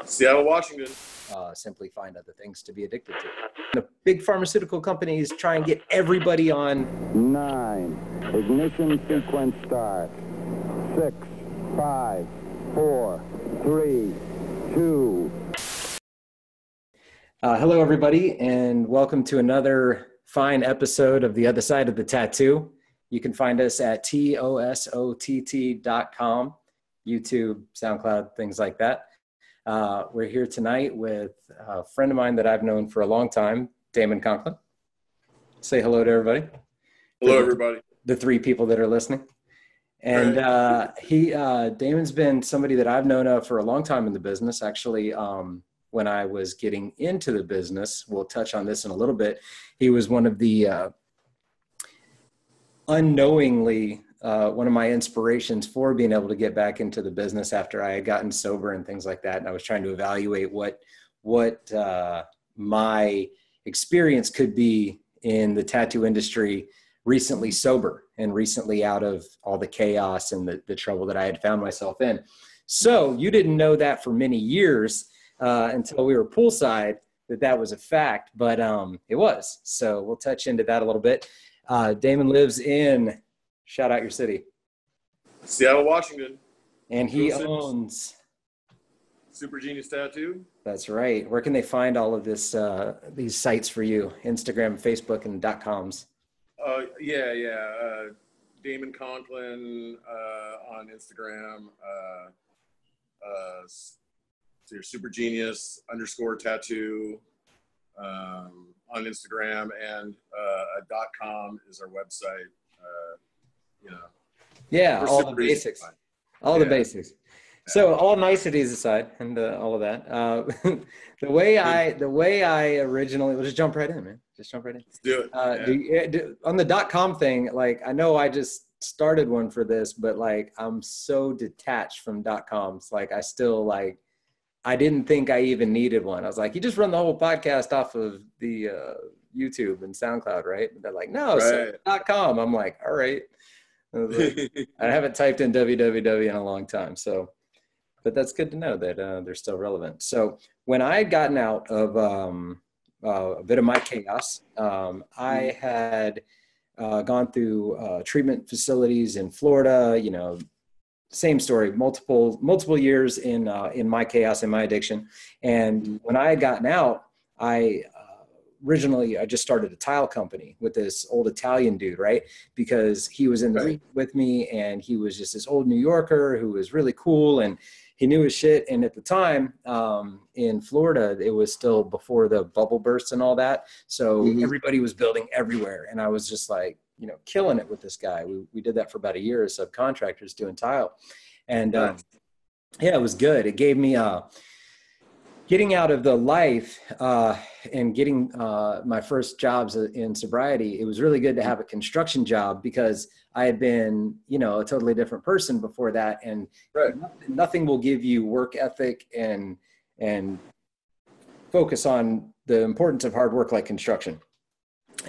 Seattle, Washington. Simply find other things to be addicted to. The big pharmaceutical companies try and get everybody on. 9. Ignition sequence start. 6, 5, 4, 3, 2. Hello, everybody, and welcome to another fine episode of The Other Side of the Tattoo. You can find us at TOSOTT.com, YouTube, SoundCloud, things like that. We're here tonight with a friend of mine that I've known for a long time, Damon Conklin. Say hello to everybody. Hello, everybody. The three people that are listening. And Damon's been somebody that I've known of for a long time in the business. Actually, when I was getting into the business, we'll touch on this in a little bit, he was one of the unknowingly one of my inspirations for being able to get back into the business after I had gotten sober and things like that. And I was trying to evaluate what my experience could be in the tattoo industry recently sober and recently out of all the chaos and the trouble that I had found myself in. So you didn't know that for many years until we were poolside that was a fact, but it was. So we'll touch into that a little bit. Damon lives in, shout out your city. Seattle, Washington. And he owns Super Genius Tattoo. That's right. Where can they find all of this, these sites for you? Instagram, Facebook, and .coms. Damon Conklin on Instagram. So your Super Genius _tattoo on Instagram, and .com is our website. Yeah, all the basics. The basics. So all niceties aside, and all of that. The way I originally, we'll just jump right in, man. Just jump right in. Let's do it. On the .com thing, like I know I just started one for this, but like I'm so detached from .coms. Like I still like, I didn't think I even needed one. I was like, you just run the whole podcast off of the YouTube and SoundCloud, right? And they're like, no, right. So .com. I'm like, all right. I haven't typed in www in a long time. So, but that's good to know that they're still relevant. So when I had gotten out of a bit of my chaos, I had gone through treatment facilities in Florida, same story, multiple years in my chaos and my addiction. And when I had gotten out, originally I just started a tile company with this old Italian dude, right? Because he was in the region with me, and he was just this old New Yorker who was really cool, and he knew his shit. And at the time in Florida, it was still before the bubble bursts and all that. So everybody was building everywhere. And I was just like, killing it with this guy. We did that for about a year as subcontractors doing tile. And it was good. It gave me getting out of the life and getting my first jobs in sobriety. It was really good to have a construction job because I had been, a totally different person before that. And nothing will give you work ethic and focus on the importance of hard work like construction.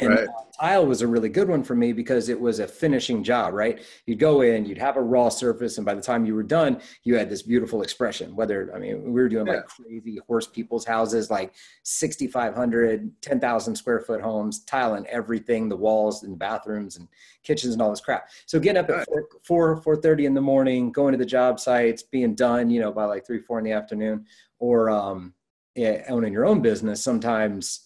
And tile was a really good one for me because it was a finishing job, right? You'd go in, you'd have a raw surface, and by the time you were done, you had this beautiful expression. We were doing like crazy horse people's houses, like 6,500, 10,000 square foot homes, tiling everything, the walls and bathrooms and kitchens and all this crap. So getting up at 4:30 in the morning, going to the job sites, being done, by like 3, 4 in the afternoon, or owning your own business, sometimes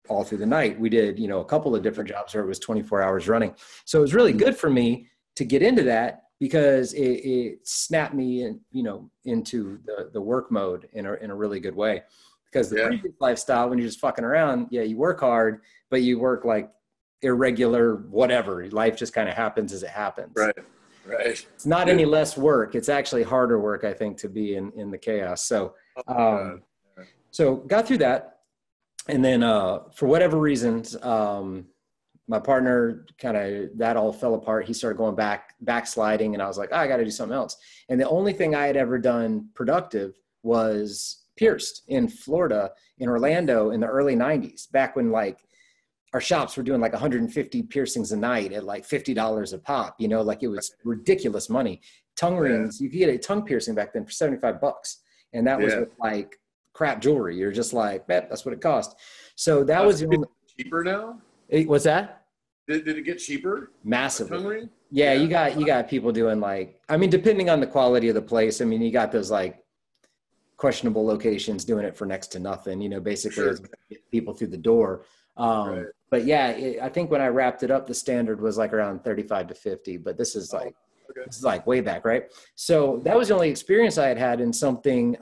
all through the night. We did, a couple of different jobs where it was 24 hours running. So it was really good for me to get into that because it snapped me in, into the work mode in a really good way. Because the previous lifestyle, when you're just fucking around, you work hard, but you work like irregular, whatever. Life just kind of happens as it happens. Right. It's not any less work. It's actually harder work, I think, to be in the chaos. So, so got through that. And then for whatever reasons, my partner that all fell apart. He started going backsliding, and I was like, I got to do something else. And the only thing I had ever done productive was pierced in Florida, in Orlando in the early 90s, back when like our shops were doing like 150 piercings a night at like $50 a pop, like it was ridiculous money. Tongue rings, you could get a tongue piercing back then for $75. And that was with like crap jewelry. You're just like, man, that's what it cost. So that was the only. Cheaper now? What's that? Did it get cheaper? Massively. Yeah, you got people doing like, I mean, depending on the quality of the place. I mean, you got those like questionable locations doing it for next to nothing, you know, basically as people through the door. But yeah, I think when I wrapped it up, the standard was like around 35 to 50, but this is like, this is like way back. Right. So that was the only experience I had had in something,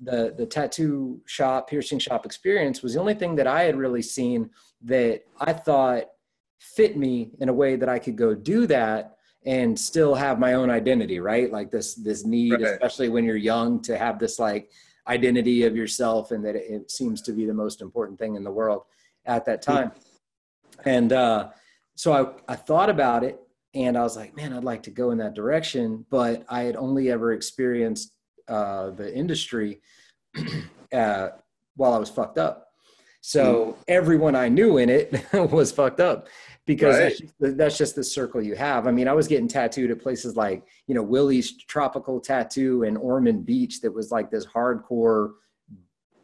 the tattoo shop, piercing shop experience was the only thing that I had really seen that I thought fit me in a way that I could go do that and still have my own identity, right? Like this need, especially when you're young, to have this like identity of yourself, and that it seems to be the most important thing in the world at that time. And so I thought about it, and I was like, man, I'd like to go in that direction, but I had only ever experienced the industry while I was fucked up. So everyone I knew in it was fucked up, because that's just the circle you have. I mean, I was getting tattooed at places like, you know, Willie's Tropical Tattoo in Ormond Beach, that was like this hardcore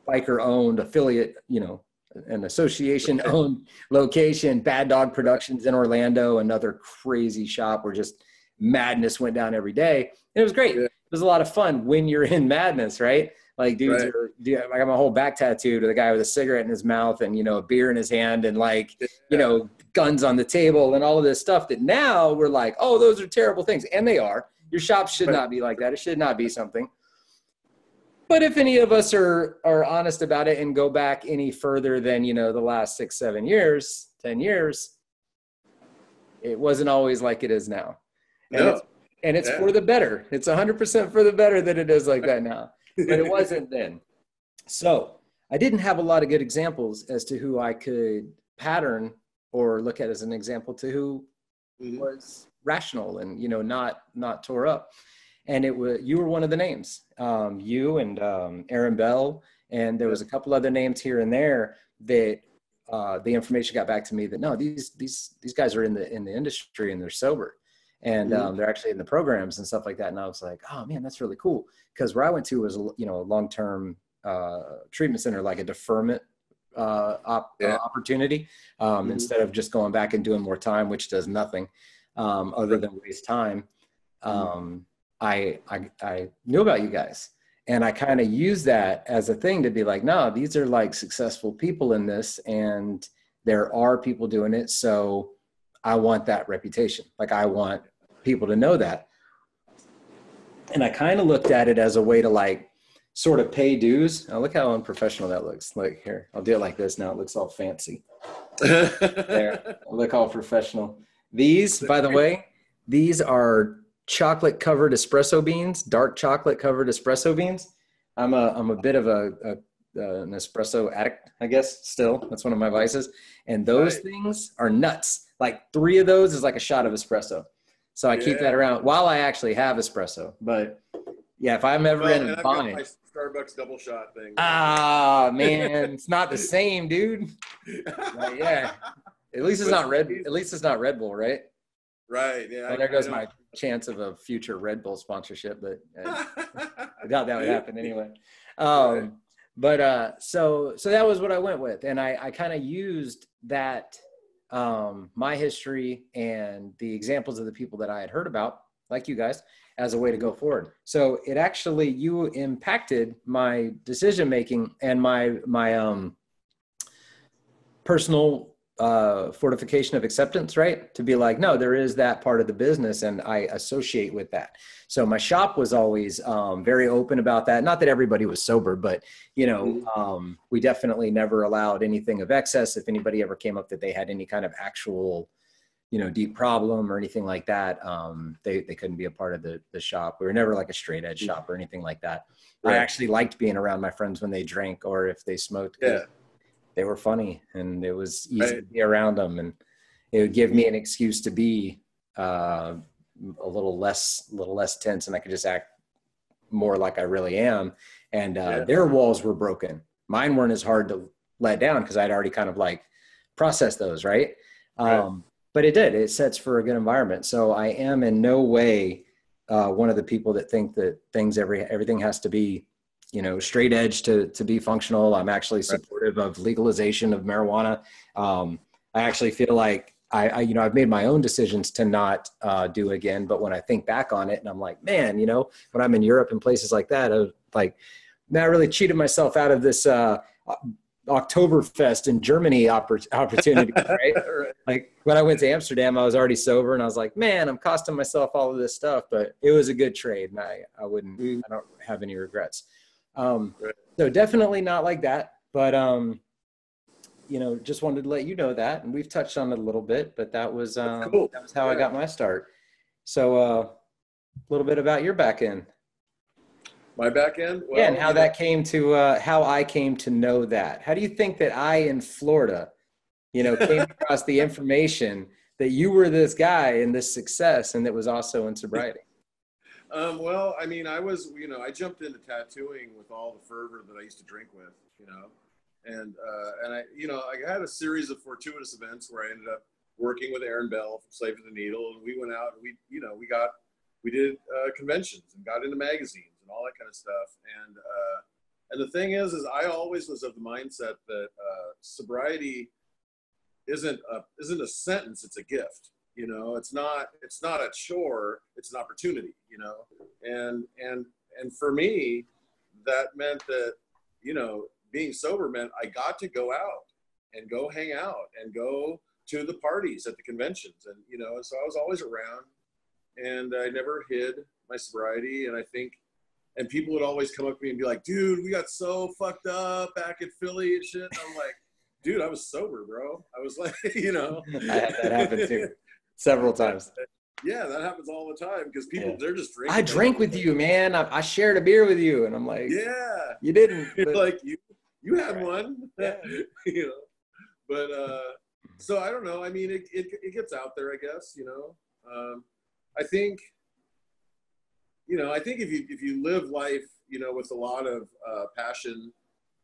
biker owned affiliate, you know, an association owned location. Bad Dog Productions in Orlando, another crazy shop where just madness went down every day. And it was great. It was a lot of fun when you're in madness, right? Like dudes I got my whole back tattooed with a guy with a cigarette in his mouth and, you know, a beer in his hand and like, you know, guns on the table and all of this stuff that now we're like, oh, those are terrible things. And they are. Your shop should not be like that. It should not be something. But if any of us are honest about it and go back any further than, you know, the last 6, 7 years, 10 years, it wasn't always like it is now. And it's for the better. It's 100% for the better that it is like that now. But it wasn't then. So I didn't have a lot of good examples as to who I could pattern or look at as an example to who was rational and, you know, not tore up. And you were one of the names, you and Aaron Bell. And there was a couple other names here and there that the information got back to me that, no, these guys are in the industry and they're sober. And they're actually in the programs and stuff like that. And I was like, oh man, that's really cool. Because where I went to was, you know, a long-term treatment center, like a deferment opportunity, instead of just going back and doing more time, which does nothing other than waste time. I knew about you guys, and I kind of used that as a thing to be like, no, these are like successful people in this, and there are people doing it. So I want that reputation. Like I want people to know that. And I kind of looked at it as a way to like sort of pay dues. Oh, look how unprofessional that looks. Like here, I'll do it like this. Now it looks all fancy. There, look all professional. These, by the way, these are chocolate covered espresso beans, dark chocolate covered espresso beans. I'm a bit of an espresso addict, I guess. Still, that's one of my vices. And those things are nuts. Like 3 of those is like a shot of espresso. So I keep that around while I actually have espresso. But yeah, if I'm ever in a bind, my Starbucks double shot thing. Ah, man, it's not the same, dude. Yeah, at least it's not Red. At least it's not Red Bull, right? Right. Yeah. Well, there goes my chance of a future Red Bull sponsorship, but I doubt that would happen anyway. But so that was what I went with, and I kind of used that. My history and the examples of the people that I had heard about, like you guys, as a way to go forward. So it actually, you impacted my decision-making and my personal fortification of acceptance, right? To be like, no, there is that part of the business and I associate with that. So my shop was always very open about that. Not that everybody was sober, but, you know, we definitely never allowed anything of excess. If anybody ever came up that they had any kind of actual, you know, deep problem or anything like that, they couldn't be a part of the shop. We were never like a straight edge shop or anything like that. Right. I actually liked being around my friends when they drank or if they smoked. Yeah. They were funny and it was easy to be around them, and it would give me an excuse to be a little less tense, and I could just act more like I really am. And their walls were broken. Mine weren't as hard to let down because I'd already kind of like processed those, right? But it sets for a good environment. So I am in no way one of the people that think that everything has to be straight edge to be functional. I'm actually Right. supportive of legalization of marijuana. I actually feel like I've made my own decisions to not do again. But when I think back on it and I'm like, man, when I'm in Europe and places like that, I was like, man, I really cheated myself out of this Oktoberfest in Germany opportunity, right? Right. Like when I went to Amsterdam, I was already sober and I was like, man, I'm costing myself all of this stuff, but it was a good trade. And I don't have any regrets. Right. So definitely not like that, but, just wanted to let you know that, and we've touched on it a little bit, but that was Cool. that was how I got my start. So a little bit about your back end. My back end? Well, Yeah, and how that came to, how I came to know that. How do you think that I in Florida, came across the information that you were this guy and this success, and that was also in sobriety? Well, I mean, I jumped into tattooing with all the fervor that I used to drink with, and I had a series of fortuitous events where I ended up working with Aaron Bell from Slave to the Needle, and we went out and we did conventions and got into magazines and all that kind of stuff. And the thing is I always was of the mindset that sobriety isn't a sentence; it's a gift. It's not a chore; it's an opportunity. And for me, that meant that being sober meant I got to go out and go hang out and go to the parties at the conventions, and so I was always around, and I never hid my sobriety. And people would always come up to me and be like, dude, we got so fucked up back in Philly and shit. And I'm like, dude, I was sober, bro. I was like, I had that happen too several times. Yeah, that happens all the time because people, they're just drinking. I drank with you, man. I shared a beer with you. And I'm like, yeah, you didn't. You're but... like, you had one. Yeah. But so I don't know. I mean, it gets out there, I guess, I think, I think if you live life, with a lot of passion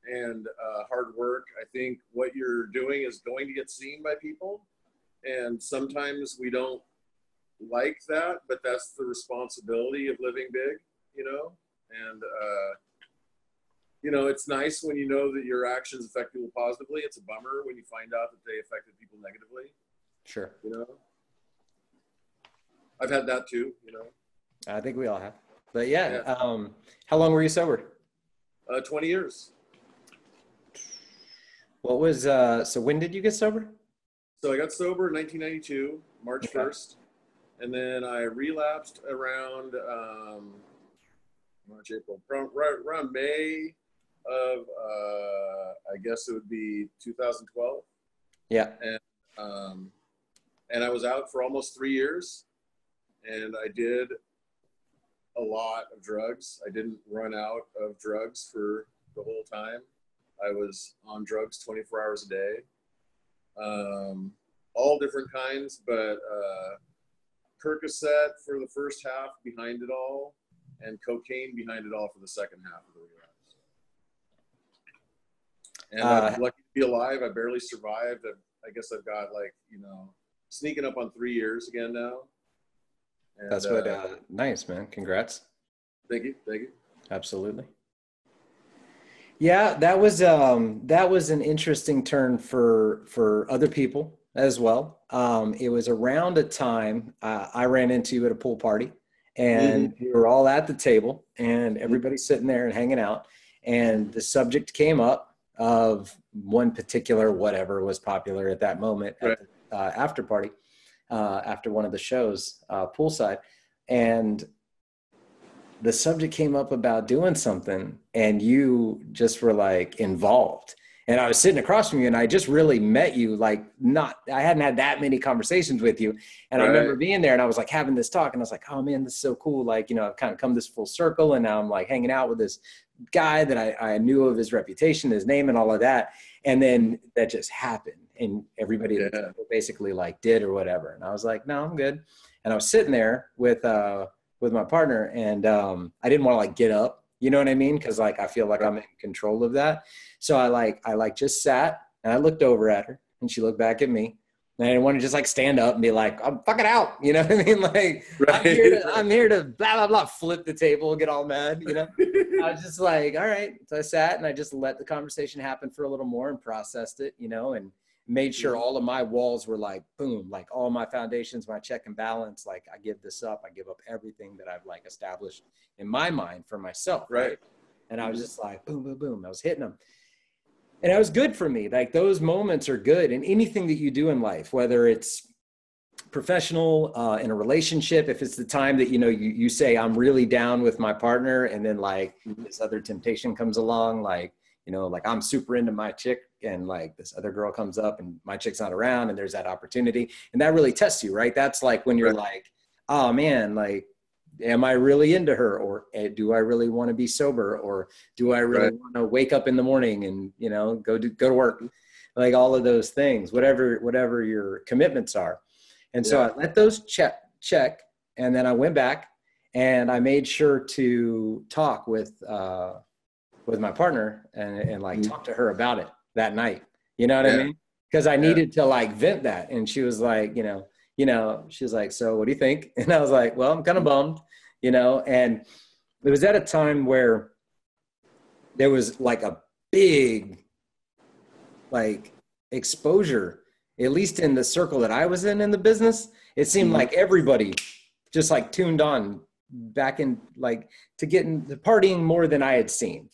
and hard work, I think what you're doing is going to get seen by people. And sometimes we don't like that, but that's the responsibility of living big, and, it's nice when you know that your actions affect people positively. It's a bummer when you find out that they affected people negatively. Sure. I've had that too, I think we all have. But yeah. How long were you sober? 20 years. What was, so when did you get sober? So I got sober in 1992, March 1st. And then I relapsed around March, April, around May of, I guess it would be 2012. Yeah. And I was out for almost 3 years, and I did a lot of drugs. I didn't run out of drugs for the whole time. I was on drugs 24 hours a day, all different kinds, but Percocet for the first half behind it all, and cocaine behind it all for the second half of the relapse. And I'm lucky to be alive. I barely survived. I guess I've got sneaking up on 3 years again now. And, that's what, nice, man. Congrats. Thank you. Absolutely. Yeah, that was an interesting turn for other people as well. It was around a time I ran into you at a pool party, and we were all at the table, and everybody's sitting there and hanging out, and the subject came up of one particular whatever was popular at that moment at the after party, after one of the shows, poolside, and the subject came up about doing something, and you just were like involved. And I was sitting across from you, and I just really met you, I hadn't had that many conversations with you. And I remember being there, and I was like having this talk, and I was like, oh man, this is so cool. I've kind of come this full circle, and now I'm like hanging out with this guy that I knew of his reputation, his name, and all of that. And then that just happened, and everybody basically did or whatever. And I was like, no, I'm good. And I was sitting there with my partner, and I didn't want to get up, you know what I mean? Cause I feel like I'm in control of that. So I just sat, and I looked over at her, and she looked back at me, And I didn't want to just like stand up and be like, I'm fucking out. You know what I mean? Like, Right. I'm here to blah, blah, blah, flip the table, get all mad, you know? I was just like, all right. So I sat and I just let the conversation happen for a little more and processed it, you know, and made sure all of my walls were like, boom, like all my foundations, my check and balance, like I give this up. I give up everything that I've like established in my mind for myself. Right. And I was just like, boom, boom, boom. I was hitting them. And that was good for me. Like those moments are good. And anything that you do in life, whether it's professional, in a relationship, if it's the time that, you know, you say, I'm really down with my partner. And then like this other temptation comes along, like, you know, like I'm super into my chick and like this other girl comes up and my chick's not around and there's that opportunity. And that really tests you, right? That's like when you're like, oh man, like, am I really into her, or do I really want to be sober, or do I really want to wake up in the morning and, you know, go to work, like all of those things, whatever your commitments are. And so I let those check. And then I went back and I made sure to talk with my partner and like talk to her about it that night. You know what I mean? Because I needed to like vent that. And she was like, you know, she was like, so what do you think? And I was like, well, I'm kind of bummed, you know, and it was at a time where there was like a big, like exposure, at least in the circle that I was in the business. It seemed like everybody just like tuned on back in, like to partying more than I had seen.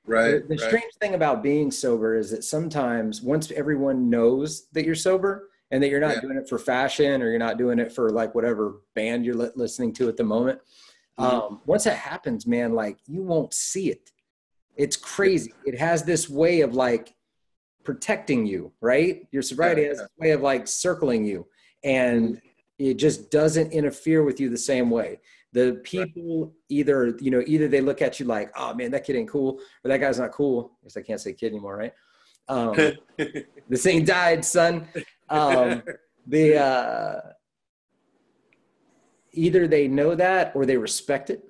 Right. The strange thing about being sober is that sometimes once everyone knows that you're sober, and that you're not doing it for fashion, or you're not doing it for like whatever band you're listening to at the moment. Once that happens, man, like you won't see it. It's crazy. It has this way of like protecting you, right? Your sobriety has this way of like circling you, and it just doesn't interfere with you the same way. The people either they look at you like, oh man, that kid ain't cool, or that guy's not cool. I guess I can't say kid anymore, right? This ain't died, son. Either they know that or they respect it.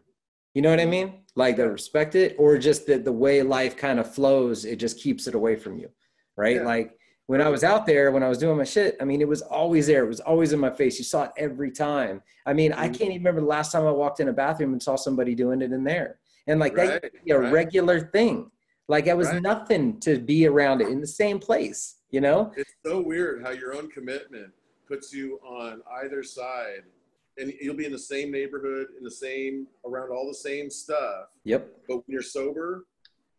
You know what I mean? Like they respect it, or just that the way life kind of flows, it just keeps it away from you. Right. Like when I was out there, when I was doing my shit, I mean, it was always there. It was always in my face. You saw it every time. I mean, I can't even remember the last time I walked in a bathroom and saw somebody doing it in there. And like that used to be a regular thing. Like it was nothing to be around it in the same place, you know? It's so weird how your own commitment puts you on either side, and you'll be in the same neighborhood, around all the same stuff. Yep. But when you're sober,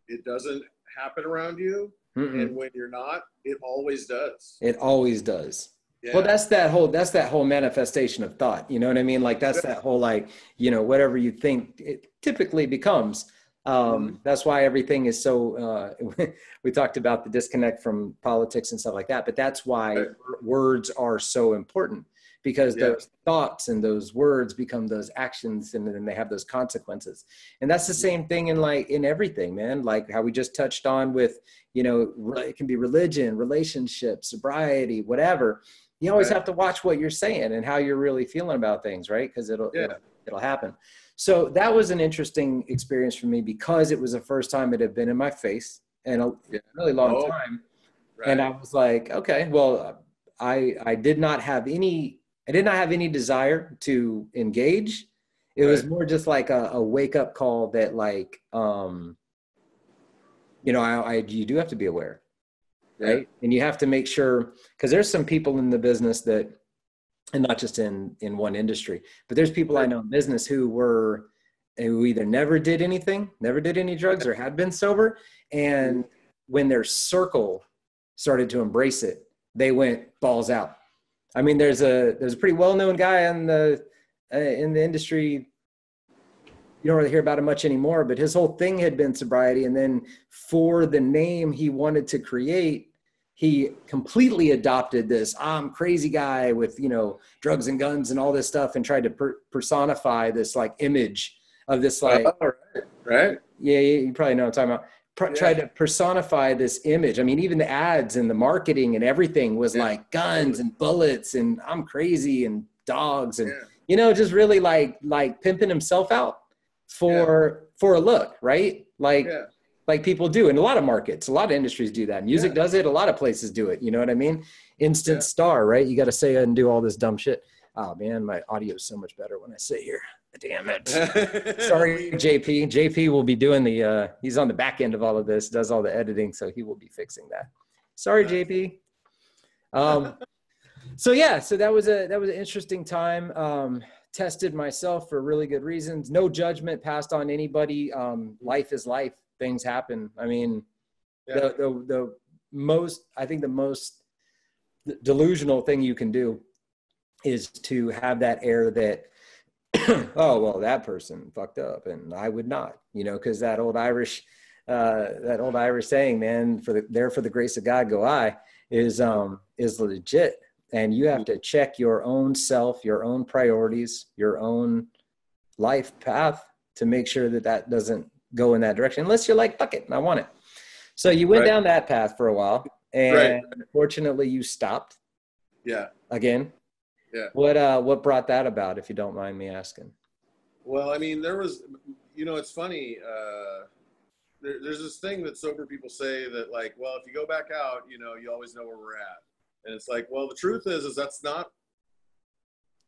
it doesn't happen around you. And when you're not, it always does. It always does. Yeah. Well, that's that whole manifestation of thought. You know what I mean? Like that's that whole, like, you know, whatever you think it typically becomes. That's why everything is so, we talked about the disconnect from politics and stuff like that, but that's why words are so important, because those thoughts and those words become those actions, and then they have those consequences. And that's the same thing in everything, man. Like how we just touched on with, you know, it can be religion, relationships, sobriety, whatever. You always have to watch what you're saying and how you're really feeling about things, right? Because it'll happen. So that was an interesting experience for me, because it was the first time it had been in my face in a really long time. Right. And I was like, okay, well, I did not have any desire to engage. It was more just like a wake up call that, like, you know, you do have to be aware, right? And you have to make sure, because there's some people in the business that, and not just in one industry, but there's people I know in business who either never did any drugs, or had been sober. And when their circle started to embrace it, they went balls out. I mean, there's a pretty well-known guy in the industry. You don't really hear about him much anymore, but his whole thing had been sobriety. And then for the name he wanted to create, he completely adopted this I'm crazy guy with, you know, drugs and guns and all this stuff, and tried to personify this like image of this, like, right. Yeah, you probably know what I'm talking about. Tried to personify this image. I mean, even the ads and the marketing and everything was like guns and bullets and I'm crazy and dogs and, you know, just really like pimping himself out for a look, right? Like, like people do in a lot of markets. A lot of industries do that. Music does it. A lot of places do it. You know what I mean? Instant star, right? You got to say and do all this dumb shit. Oh man, my audio is so much better when I sit here. Damn it. Sorry, JP. JP will be doing he's on the back end of all of this, does all the editing. So he will be fixing that. Sorry, JP. So that was an interesting time. Tested myself for really good reasons. No judgment passed on anybody. Life is life. Things happen. I mean, the most delusional thing you can do is to have that air that, oh, well, that person fucked up and I would not, because that old Irish saying, man, for the grace of God go I, is legit. And you have to check your own self, your own priorities, your own life path to make sure that doesn't go in that direction, unless you're like, fuck it, I want it. So you went down that path for a while, and fortunately you stopped. Yeah. Again. Yeah. What brought that about, if you don't mind me asking? Well, I mean, there was, it's funny. There's this thing that sober people say that, like, well, if you go back out, you always know where we're at. And it's like, well, the truth is that's not,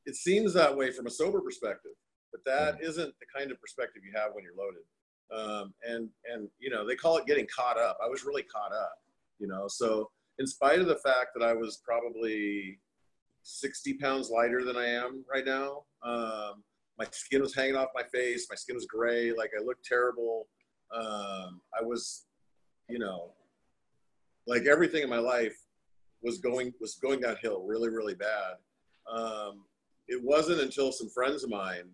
it seems that way from a sober perspective, but that isn't the kind of perspective you have when you're loaded. And they call it getting caught up. I was really caught up, so in spite of the fact that I was probably 60 pounds lighter than I am right now, my skin was hanging off my face. My skin was gray. Like, I looked terrible. I was, like, everything in my life was going downhill really, really bad. It wasn't until some friends of mine,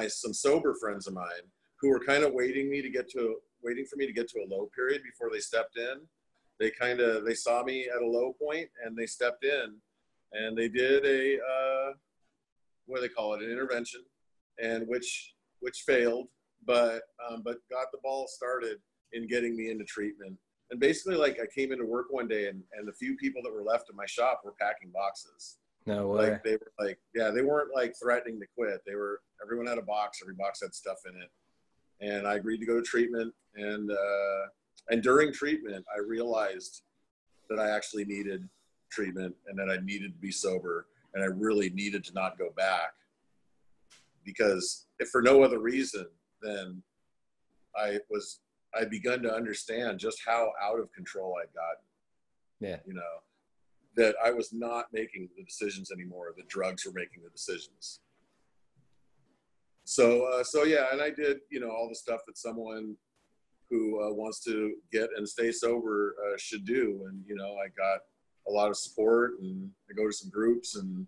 some sober friends of mine, who were kind of waiting for me to get to a low period before they stepped in. They saw me at a low point and they stepped in, and they did what do they call it? An intervention, and which failed, but got the ball started in getting me into treatment. And basically, like, I came into work one day and the few people that were left in my shop were packing boxes. No way. Like, they were like, they weren't like threatening to quit. Everyone had a box. Every box had stuff in it. And I agreed to go to treatment. And during treatment, I realized that I actually needed treatment and that I needed to be sober. And I really needed to not go back, because if for no other reason than I'd begun to understand just how out of control I'd gotten. Yeah. That I was not making the decisions anymore. The drugs were making the decisions. So and I did, all the stuff that someone who wants to get and stay sober should do. And, I got a lot of support, and I go to some groups, and,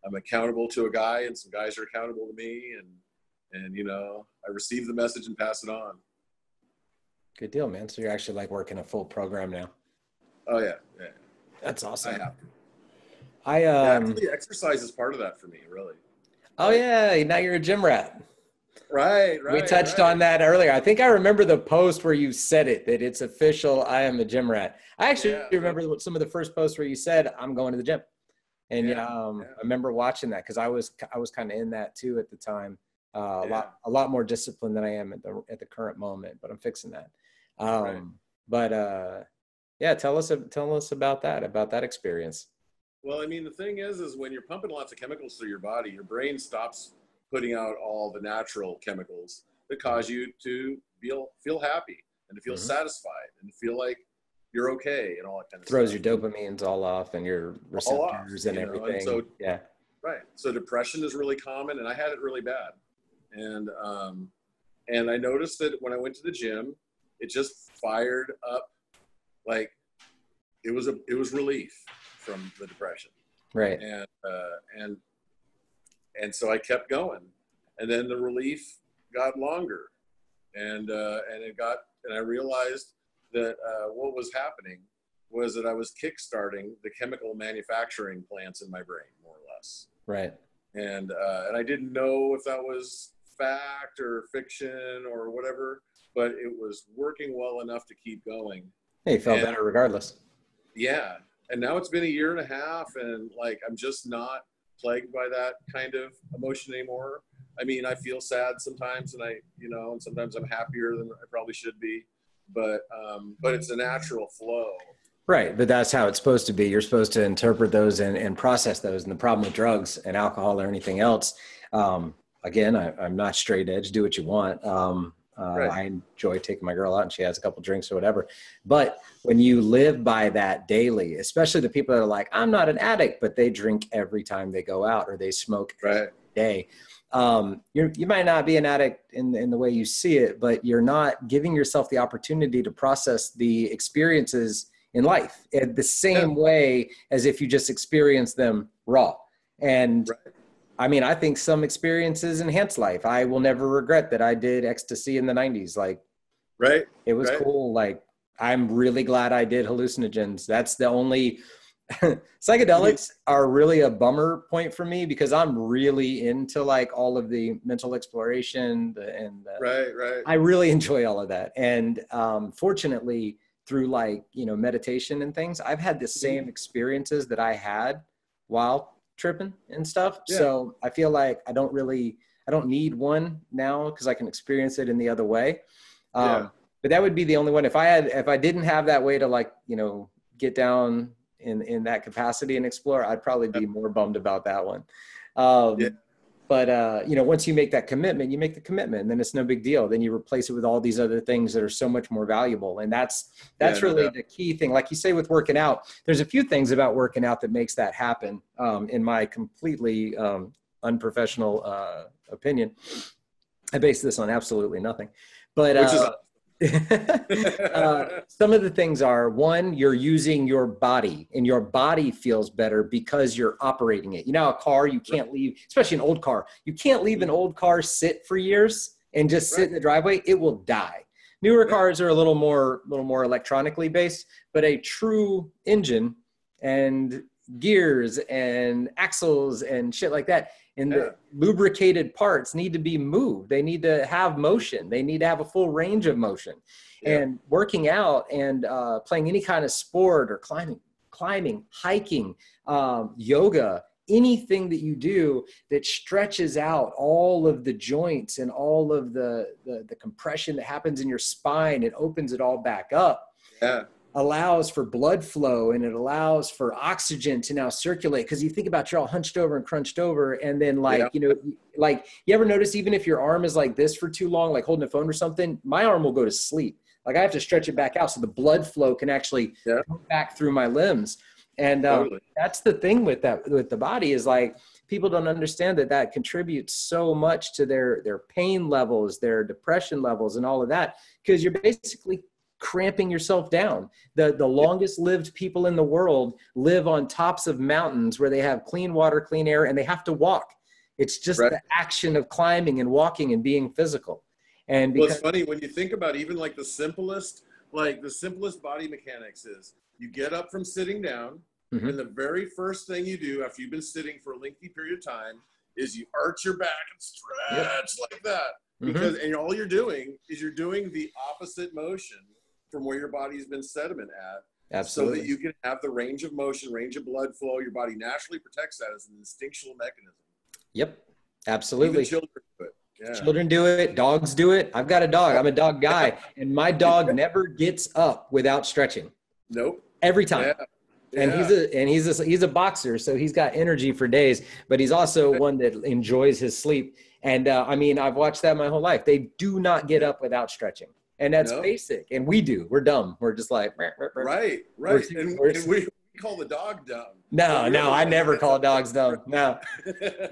I'm accountable to a guy, and some guys are accountable to me, and I receive the message and pass it on. Good deal, man. So you're actually like working a full program now. Oh yeah. That's awesome. I have to. Actually, exercise is part of that for me, really. Oh yeah, now you're a gym rat. Right. We touched on that earlier. I think I remember the post where you said that it's official. I am a gym rat. I actually remember some of the first posts where you said, I'm going to the gym. And I remember watching that, because I was kind of in that too at the time. A lot more disciplined than I am at the current moment, but I'm fixing that. Tell us about that experience. Well, I mean, the thing is when you're pumping lots of chemicals through your body, your brain stops putting out all the natural chemicals that cause you to feel happy and to feel satisfied and to feel like you're okay and all that kind of Throws stuff. your dopamines all off and your receptors and everything. And so depression is really common, and I had it really bad. And I noticed that when I went to the gym, it just fired up, like it was relief from the depression. Right. And so I kept going, and then the relief got longer, and I realized that what was happening was that I was kickstarting the chemical manufacturing plants in my brain, more or less. Right. And I didn't know if that was fact or fiction or whatever, but it was working well enough to keep going. Hey, you felt better regardless. Yeah. And now it's been a year and a half, and like, I'm just not plagued by that kind of emotion anymore. I mean, I feel sad sometimes, and and sometimes I'm happier than I probably should be, but it's a natural flow. Right. But that's how it's supposed to be. You're supposed to interpret those and process those. And the problem with drugs and alcohol or anything else, again, I'm not straight edge, do what you want. Right. I enjoy taking my girl out and she has a couple drinks or whatever. But when you live by that daily, especially the people that are like, I'm not an addict, but they drink every time they go out or they smoke every day. You might not be an addict in the way you see it, but you're not giving yourself the opportunity to process the experiences in life in the same way as if you just experience them raw. And I mean, I think some experiences enhance life. I will never regret that I did ecstasy in the 90s. Like, it was cool. Like, I'm really glad I did hallucinogens. That's the only psychedelics are really a bummer point for me because I'm really into like all of the mental exploration I really enjoy all of that. And fortunately, through like, meditation and things, I've had the same experiences that I had while tripping and stuff. Yeah. So I feel like I don't need one now because I can experience it in the other way. But that would be the only one. If I didn't have that way to like, get down in that capacity and explore, I'd probably be more bummed about that one. But, once you make that commitment, you make the commitment and then it's no big deal. Then you replace it with all these other things that are so much more valuable. And that's really the key thing. Like you say, with working out, there's a few things about working out that makes that happen. In my completely unprofessional opinion, I base this on absolutely nothing, but some of the things are, one, you're using your body and your body feels better because you're operating it. A car, you can't leave, especially an old car. You can't leave an old car sit for years and just sit in the driveway. It will die. Newer cars are a little more electronically based, but a true engine and gears and axles and shit like that, and the lubricated parts need to be moved. They need to have motion. They need to have a full range of motion. And working out and playing any kind of sport or climbing, hiking, yoga, anything that you do that stretches out all of the joints and all of the compression that happens in your spine and opens it all back up. Allows for blood flow and it allows for oxygen to now circulate. Because you think about, you're all hunched over and crunched over, and then like you ever notice, even if your arm is like this for too long, like holding a phone or something, my arm will go to sleep. Like I have to stretch it back out so the blood flow can actually go back through my limbs. And that's the thing with the body, is like, people don't understand that contributes so much to their pain levels, their depression levels, and all of that, because you're basically cramping yourself down. The longest lived people in the world live on tops of mountains where they have clean water, clean air, and they have to walk. It's just the action of climbing and walking and being physical. And it's funny when you think about even like the simplest body mechanics is, you get up from sitting down, and the very first thing you do after you've been sitting for a lengthy period of time is you arch your back and stretch like that. Because and all you're doing is you're doing the opposite motion from where your body's been sediment at. Absolutely. So that you can have the range of motion, range of blood flow. Your body naturally protects that as an instinctual mechanism. Yep. Absolutely. Even children do it. Yeah. Children do it. Dogs do it. I've got a dog. I'm a dog guy. And my dog never gets up without stretching. Nope. Every time. And he's a boxer, so he's got energy for days, but he's also one that enjoys his sleep. And I mean, I've watched that my whole life. They do not get up without stretching. And that's basic. And we do. We're dumb. We're just like, right. And we call the dog dumb. No, I never call dogs dumb. No,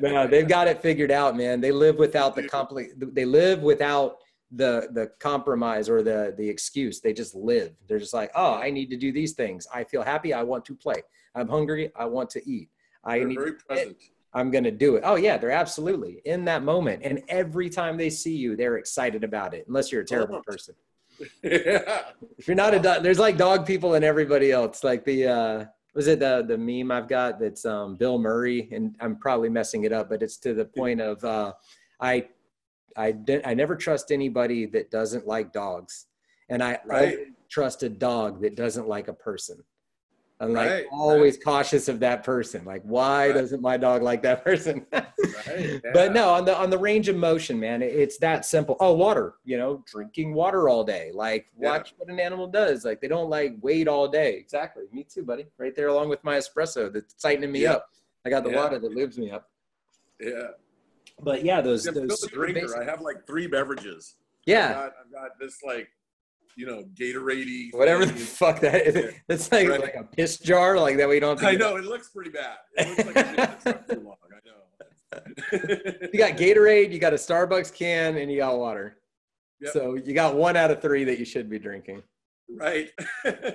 they've got it figured out, man. They live without they live without the compromise or the excuse. They just live. They're just like, oh, I need to do these things. I feel happy. I want to play. I'm hungry. I want to eat. They're very present. I'm going to do it. Oh yeah, they're absolutely in that moment. And every time they see you, they're excited about it. Unless you're a terrible person. If you're not a dog, there's like dog people and everybody else. Like was it the meme I've got that's Bill Murray, and I'm probably messing it up, but it's to the point of I never trust anybody that doesn't like dogs, and I trust a dog that doesn't like a person. I'm like always cautious of that person. Like, why doesn't my dog like that person? But no, on the range of motion, man, it's that simple. Oh, water, you know, drinking water all day. Like, watch what an animal does. Like, they don't like wait all day. Exactly. Me too, buddy. Right there along with my espresso that's tightening me up. I got the water that lifts me up. Yeah. But yeah, those drinker. I have like 3 beverages. Yeah. I've got this like, you know, Gatorade-y. Whatever the fuck that is. It's like a piss jar, like that we don't have to I know, it looks pretty bad. It looks like it's not too long, I know. You got Gatorade, you got a Starbucks can, and you got water. Yep. So you got 1 out of 3 that you should be drinking. Right.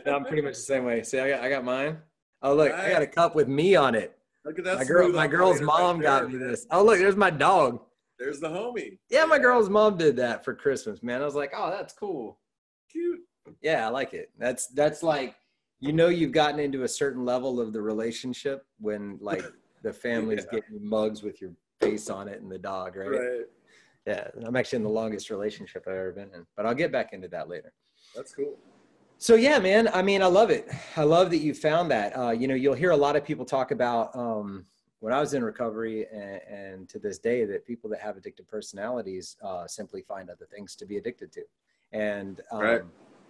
I'm pretty much the same way. See, I got mine. Oh, look, I got a cup with me on it. Look at that. My girl's mom got me this. Oh, look, there's my dog. There's the homie. Yeah, my girl's mom did that for Christmas, man. I was like, oh, that's cool. Cute. Yeah, I like it. That's like, you know, you've gotten into a certain level of the relationship when like the family's getting mugs with your face on it and the dog, right? Yeah, I'm actually in the longest relationship I've ever been in, but I'll get back into that later. That's cool. So yeah, man, I mean, I love it. I love that you found that. You know, you'll hear a lot of people talk about when I was in recovery and to this day that people that have addictive personalities simply find other things to be addicted to. And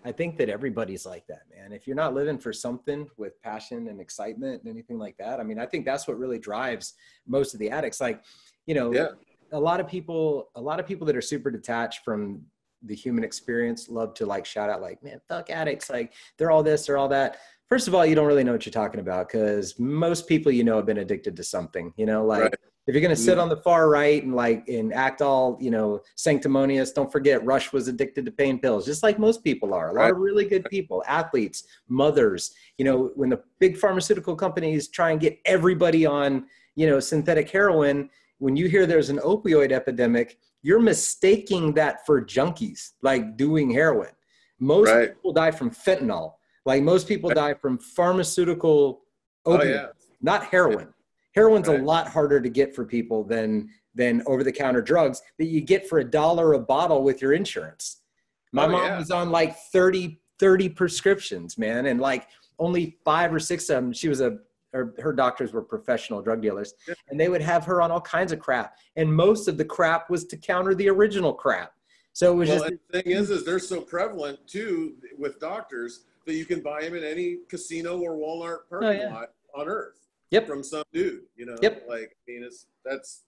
I think that everybody's like that, man. If you're not living for something with passion and excitement and anything like that, I mean, I think that's what really drives most of the addicts. Like, you know, a lot of people that are super detached from the human experience love to like shout out like, man, fuck addicts. Like they're all this, they're all that. First of all, you don't really know what you're talking about because most people, you know, have been addicted to something, you know, like if you're going to sit on the far right and act all, you know, sanctimonious, don't forget Rush was addicted to pain pills, just like most people are. A lot of really good people, athletes, mothers, you know, when the big pharmaceutical companies try and get everybody on, you know, synthetic heroin, when you hear there's an opioid epidemic, you're mistaking that for junkies, like doing heroin. Most people die from fentanyl. Like most people die from pharmaceutical opioids, not heroin. Heroin's a lot harder to get for people than over-the-counter drugs that you get for $1 a bottle with your insurance. My mom was on like 30 prescriptions, man. And like only 5 or 6 of them, her doctors were professional drug dealers and they would have her on all kinds of crap. And most of the crap was to counter the original crap. So it was the thing is they're so prevalent too with doctors that you can buy them in any casino or Walmart parking lot on earth. From some dude, you know, like, I mean,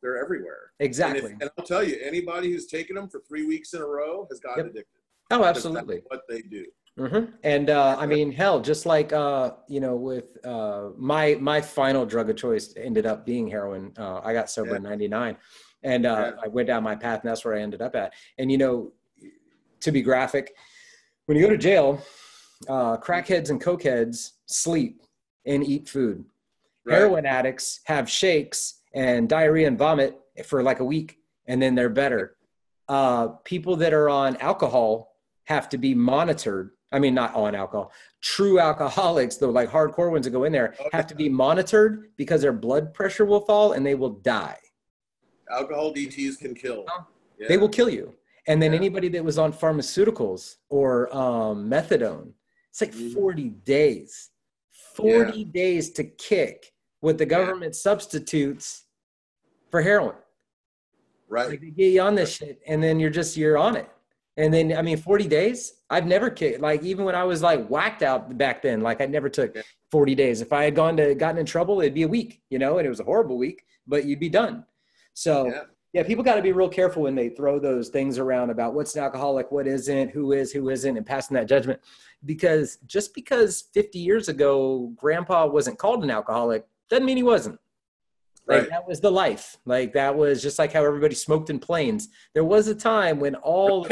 they're everywhere. Exactly. And I'll tell you, anybody who's taken them for 3 weeks in a row has gotten addicted. Oh, absolutely. That's what they do. And I mean, hell, just like, you know, with my final drug of choice ended up being heroin. I got sober in 99 and I went down my path and that's where I ended up at. And, you know, to be graphic, when you go to jail, crackheads and cokeheads sleep and eat food. Heroin addicts have shakes and diarrhea and vomit for like a week and then they're better. People that are on alcohol have to be monitored. I mean, not on alcohol. True alcoholics, though, like hardcore ones that go in there, have to be monitored because their blood pressure will fall and they will die. Alcohol DTs can kill. They will kill you. And then anybody that was on pharmaceuticals or methadone, it's like 40 days. 40 days to kick what the government substitutes for heroin. Like they get you on this shit and then you're on it. And then, I mean, 40 days, I've never kicked, like even when I was like whacked out back then, like I never took 40 days. If I had gotten in trouble, it'd be a week, you know, and it was a horrible week, but you'd be done. So people got to be real careful when they throw those things around about what's an alcoholic, what isn't, who is, who isn't, and passing that judgment. Because just because 50 years ago, grandpa wasn't called an alcoholic, doesn't mean he wasn't. Like that was the life. Like that was just like how everybody smoked in planes. There was a time when all,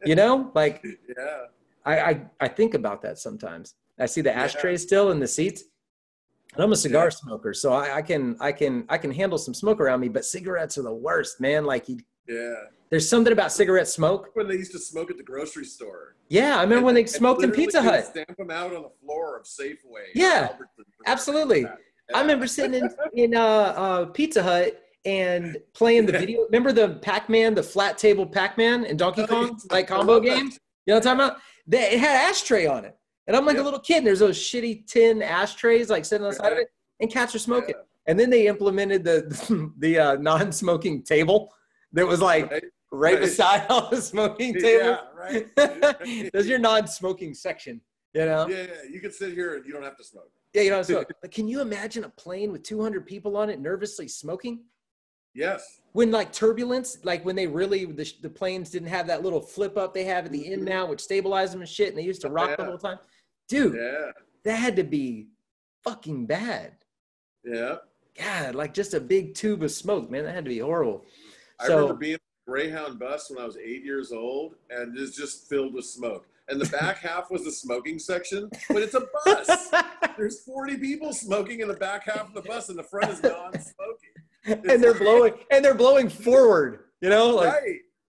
you know, like I think about that sometimes. I see the ashtrays still in the seats. And I'm a cigar smoker, so I can handle some smoke around me. But cigarettes are the worst, man. Like there's something about cigarette smoke. When they used to smoke at the grocery store. Yeah, I remember when they smoked in Pizza Hut. Stamp them out on the floor of Safeway. Yeah, absolutely. I remember sitting in Pizza Hut and playing the video. Remember the Pac-Man, the flat table Pac-Man and Donkey Kong, like combo game? You know what I'm talking about? It had ashtray on it. And I'm like a little kid, and there's those shitty tin ashtrays like sitting on the side of it, and cats are smoking. And then they implemented the non-smoking table that was like right beside all the smoking tables. There's your non-smoking section, you know? Yeah, you can sit here and you don't have to smoke. Yeah, you don't have to smoke. Like, can you imagine a plane with 200 people on it nervously smoking? Yes. When like turbulence, like when they really, the planes didn't have that little flip up they have at the end now, which stabilized them and shit, and they used to rock the whole time. Dude, that had to be fucking bad. Yeah. God, like just a big tube of smoke, man. That had to be horrible. I remember being on a Greyhound bus when I was 8 years old, and it's just filled with smoke. And the back half was the smoking section, but it's a bus. There's 40 people smoking in the back half of the bus, and the front is non-smoking. And they're blowing forward, you know? Like,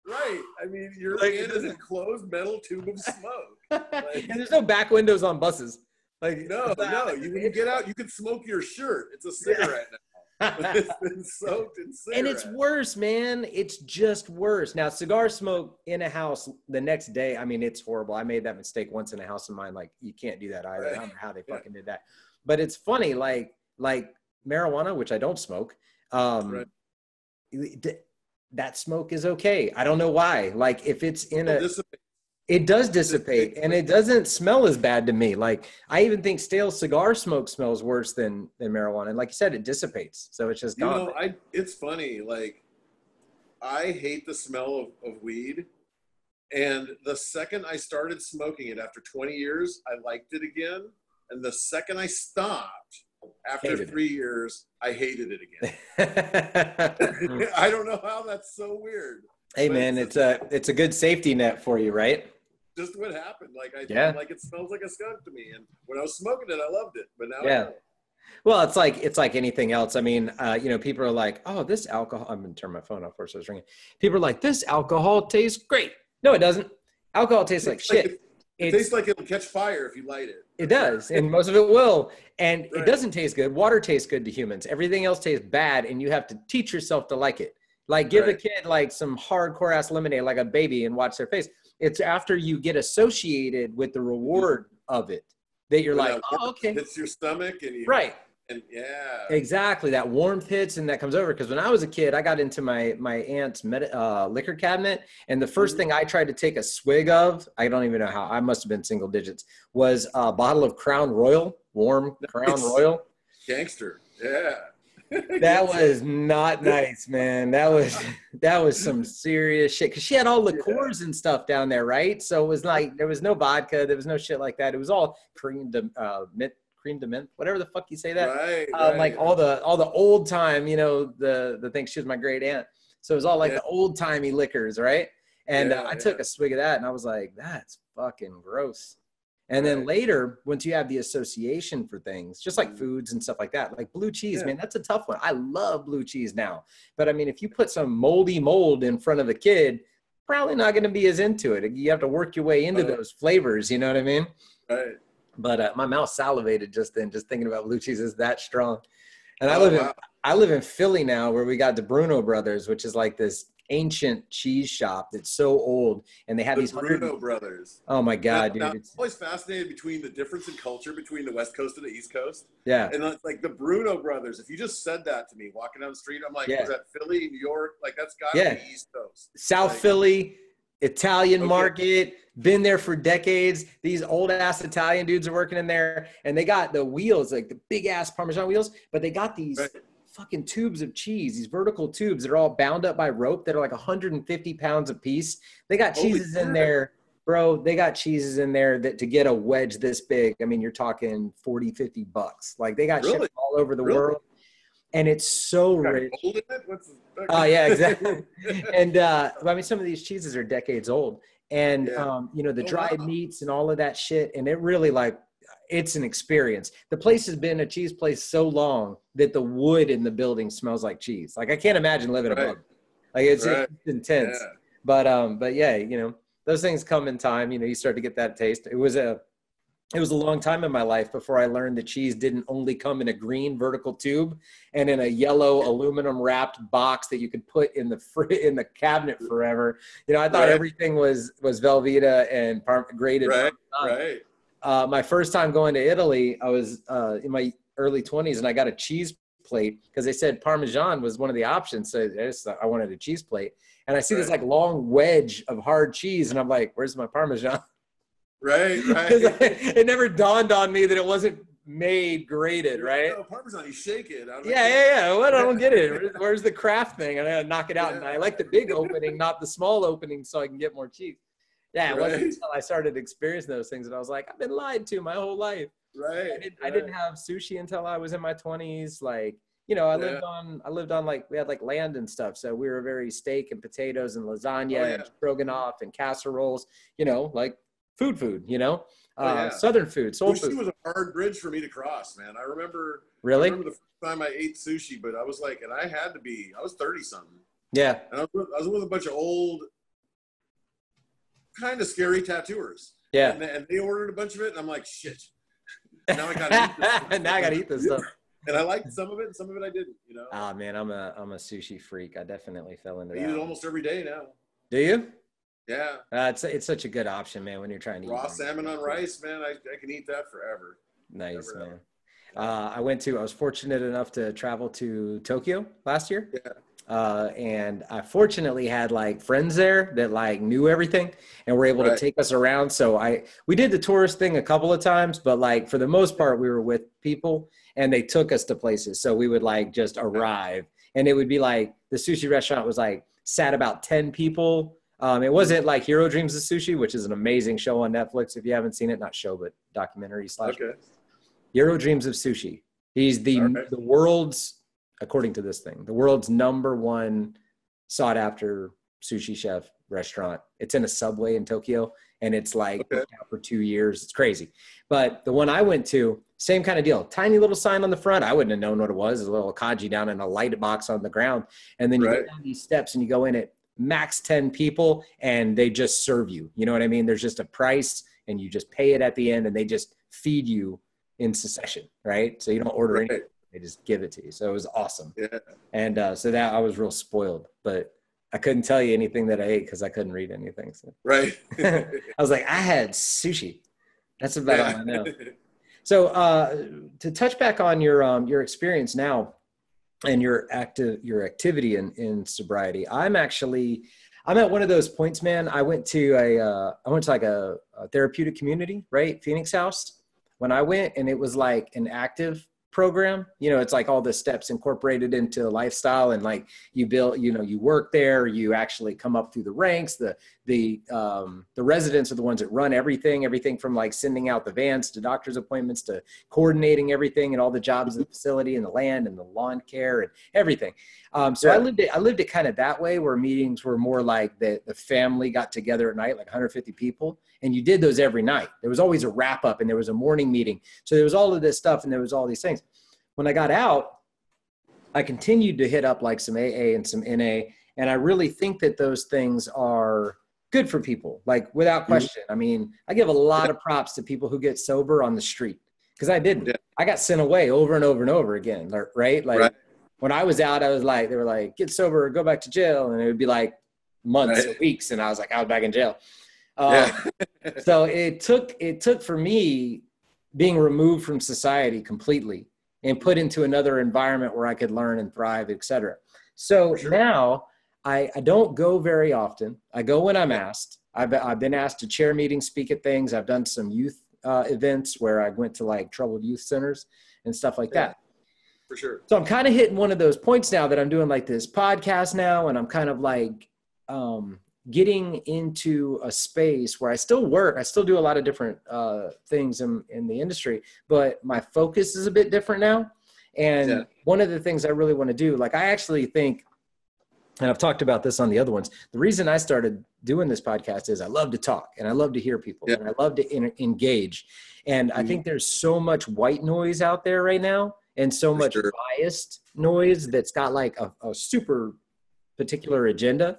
right. I mean, you're like, in an enclosed metal tube of smoke. Like, and there's no back windows on buses. Like no. When you get out, you can smoke your shirt. It's a cigarette now. It's been soaked in cigarette. And it's worse, man. It's just worse. Now, cigar smoke in a house the next day, I mean, it's horrible. I made that mistake once in a house of mine. Like, you can't do that either. I don't know how they fucking did that. But it's funny, like marijuana, which I don't smoke, that smoke is okay. I don't know why. Like, if it's in it does dissipate, and it doesn't smell as bad to me. Like, I even think stale cigar smoke smells worse than marijuana. And like you said, it dissipates. So it's just gone. You know, it's funny. Like, I hate the smell of weed. And the second I started smoking it after 20 years, I liked it again. And the second I stopped, after 3 years, I hated it again. I don't know how that's so weird. Hey man, it's a good safety net for you, right? Just what happened. Like, I feel like it smells like a skunk to me. And when I was smoking it, I loved it. But now I don't. Well, it's like anything else. I mean, you know, people are like, oh, this alcohol, I'm going to turn my phone off first. I was ringing. People are like, this alcohol tastes great. No, it doesn't. Alcohol tastes like shit. It tastes like it'll catch fire if you light it. It does. And most of it will. And it doesn't taste good. Water tastes good to humans. Everything else tastes bad. And you have to teach yourself to like it. Like, give a kid like some hardcore ass lemonade, like a baby, and watch their face. It's after you get associated with the reward of it that you're like, oh, okay. Hits your stomach and you, and exactly, that warmth hits and that comes over. Because when I was a kid, I got into my aunt's liquor cabinet, and the first thing I tried to take a swig of, I don't even know how, I must have been single digits, was a bottle of Crown Royal, warm Crown Royal. Gangster, yeah. That was not nice, man. That was some serious shit. Cause she had all liqueurs and stuff down there, right? So it was like, there was no vodka, there was no shit like that. It was all cream de mint, whatever the fuck you say that. Like all the old time, you know, the thing. She was my great aunt, so it was all like the old timey liquors, right? And I took a swig of that, and I was like, that's fucking gross. And then later, once you have the association for things, just like foods and stuff like that, like blue cheese, man, that's a tough one. I love blue cheese now. But I mean, if you put some moldy mold in front of a kid, probably not going to be as into it. You have to work your way into those flavors. You know what I mean? Right. But my mouth salivated just then, just thinking about blue cheese is that strong. And I live in Philly now, where we got the Bruno Brothers, which is like this ancient cheese shop that's so old, and they have these Bruno Brothers. Oh my god, dude! I'm always fascinated between the difference in culture between the West Coast and the East Coast. Yeah, and like the Bruno Brothers. If you just said that to me walking down the street, I'm like, was that Philly, New York? Like, that's got to be East Coast. South Philly, Italian market. Been there for decades. These old ass Italian dudes are working in there, and they got the wheels, like the big ass Parmesan wheels, but they got these fucking tubes of cheese, these vertical tubes that are all bound up by rope that are like 150 pounds a piece. They got cheeses in there, bro. They got cheeses in there that to get a wedge this big, I mean, you're talking 40, 50 bucks. Like, they got shit all over the world. And it's so rich. Oh, yeah, exactly. And I mean, some of these cheeses are decades old. And, you know, the dried meats and all of that shit. And it really, like, it's an experience. The place has been a cheese place so long that the wood in the building smells like cheese. Like, I can't imagine living above it. Like, it's intense. But yeah, you know, those things come in time. You know, you start to get that taste. It was a long time in my life before I learned that cheese didn't only come in a green vertical tube and in a yellow aluminum wrapped box that you could put in the cabinet forever. You know, I thought everything was Velveeta and grated. my first time going to Italy, I was in my early 20s, and I got a cheese plate because they said Parmesan was one of the options. So I wanted a cheese plate. And I see this like long wedge of hard cheese, and I'm like, where's my Parmesan? Right. It never dawned on me that it wasn't made grated, right? No, Parmesan, you shake it. Yeah. What? I don't get it. Where's the craft thing? I gotta knock it out. And I like the big opening, not the small opening, so I can get more cheese. Yeah, it wasn't until I started experiencing those things that I was like, I've been lied to my whole life. Right. I didn't have sushi until I was in my 20s. Like, you know, I lived on like, we had like land and stuff. So we were very steak and potatoes and lasagna and stroganoff and casseroles, you know, like food, you know, Southern food, soul food. Sushi was a hard bridge for me to cross, man. I remember the first time I ate sushi, but I was like, and I was 30 something. Yeah. And I was with a bunch of old, kind of scary tattooers. Yeah. And they ordered a bunch of it, and I'm like, shit. Now I gotta eat this. Now I gotta eat this stuff. And I liked some of it, and some of it I didn't. You know. Ah, man, I'm a sushi freak. I definitely fell into that. I eat it almost every day now. Do you? Yeah. It's such a good option, man. When you're trying to raw eat salmon on rice, man, I can eat that forever. Nice, man. I was fortunate enough to travel to Tokyo last year. Yeah. And I fortunately had like friends there that like knew everything and were able to take us around. So we did the tourist thing a couple of times, but like for the most part, we were with people and they took us to places. So we would like just arrive, and it would be like the sushi restaurant was like sat about 10 people. It wasn't like Hero Dreams of Sushi, which is an amazing show on Netflix. If you haven't seen it, not show, but documentary / Hero Dreams of Sushi. He's the world's, according to this thing, the world's #1 sought after sushi chef restaurant. It's in a subway in Tokyo, and it's like booked out for 2 years. It's crazy. But the one I went to, same kind of deal. Tiny little sign on the front. I wouldn't have known what it was. There's a little kanji down in a light box on the ground. And then you go down these steps and you go in at max 10 people, and they just serve you. You know what I mean? There's just a price, and you just pay it at the end, and they just feed you in succession, right? So you don't order anything. They just give it to you. So it was awesome. Yeah. And so that I was real spoiled, but I couldn't tell you anything that I ate because I couldn't read anything. So. Right. I was like, I had sushi. That's about all I know. So to touch back on your experience now and your activity in sobriety, I'm at one of those points, man. I went to like a therapeutic community, right? Phoenix House. When I went, and it was like an active program, you know, it's like all the steps incorporated into a lifestyle, and like you build, you know, you work there, you actually come up through the ranks. The residents are the ones that run everything from like sending out the vans to doctor's appointments to coordinating everything and all the jobs in the facility and the land and the lawn care and everything. So I lived it kind of that way, where meetings were more like the family got together at night, like 150 people. And you did those every night. There was always a wrap up, and there was a morning meeting. So there was all of this stuff, and there was all these things. When I got out, I continued to hit up like some AA and some NA. And I really think that those things are good for people, like without question. I mean, I give a lot of props to people who get sober on the street, because I didn't. I got sent away over and over and over again, right? Like when I was out, I was like, they were like, get sober or go back to jail. And it would be like months or weeks. And I was like, I was back in jail. So it took for me being removed from society completely and put into another environment where I could learn and thrive, etc. So now I don't go very often. I go when I'm asked. I've been asked to chair meetings, speak at things. I've done some youth events where I went to like troubled youth centers and stuff like that. For sure. So I'm kind of hitting one of those points now that I'm doing like this podcast now, and I'm kind of like getting into a space where I still work. I still do a lot of different things in the industry, but my focus is a bit different now. And one of the things I really want to do, like I actually think, and I've talked about this on the other ones, the reason I started doing this podcast is I love to talk and I love to hear people and I love to engage. And I think there's so much white noise out there right now, and so much biased noise that's got like a super particular agenda,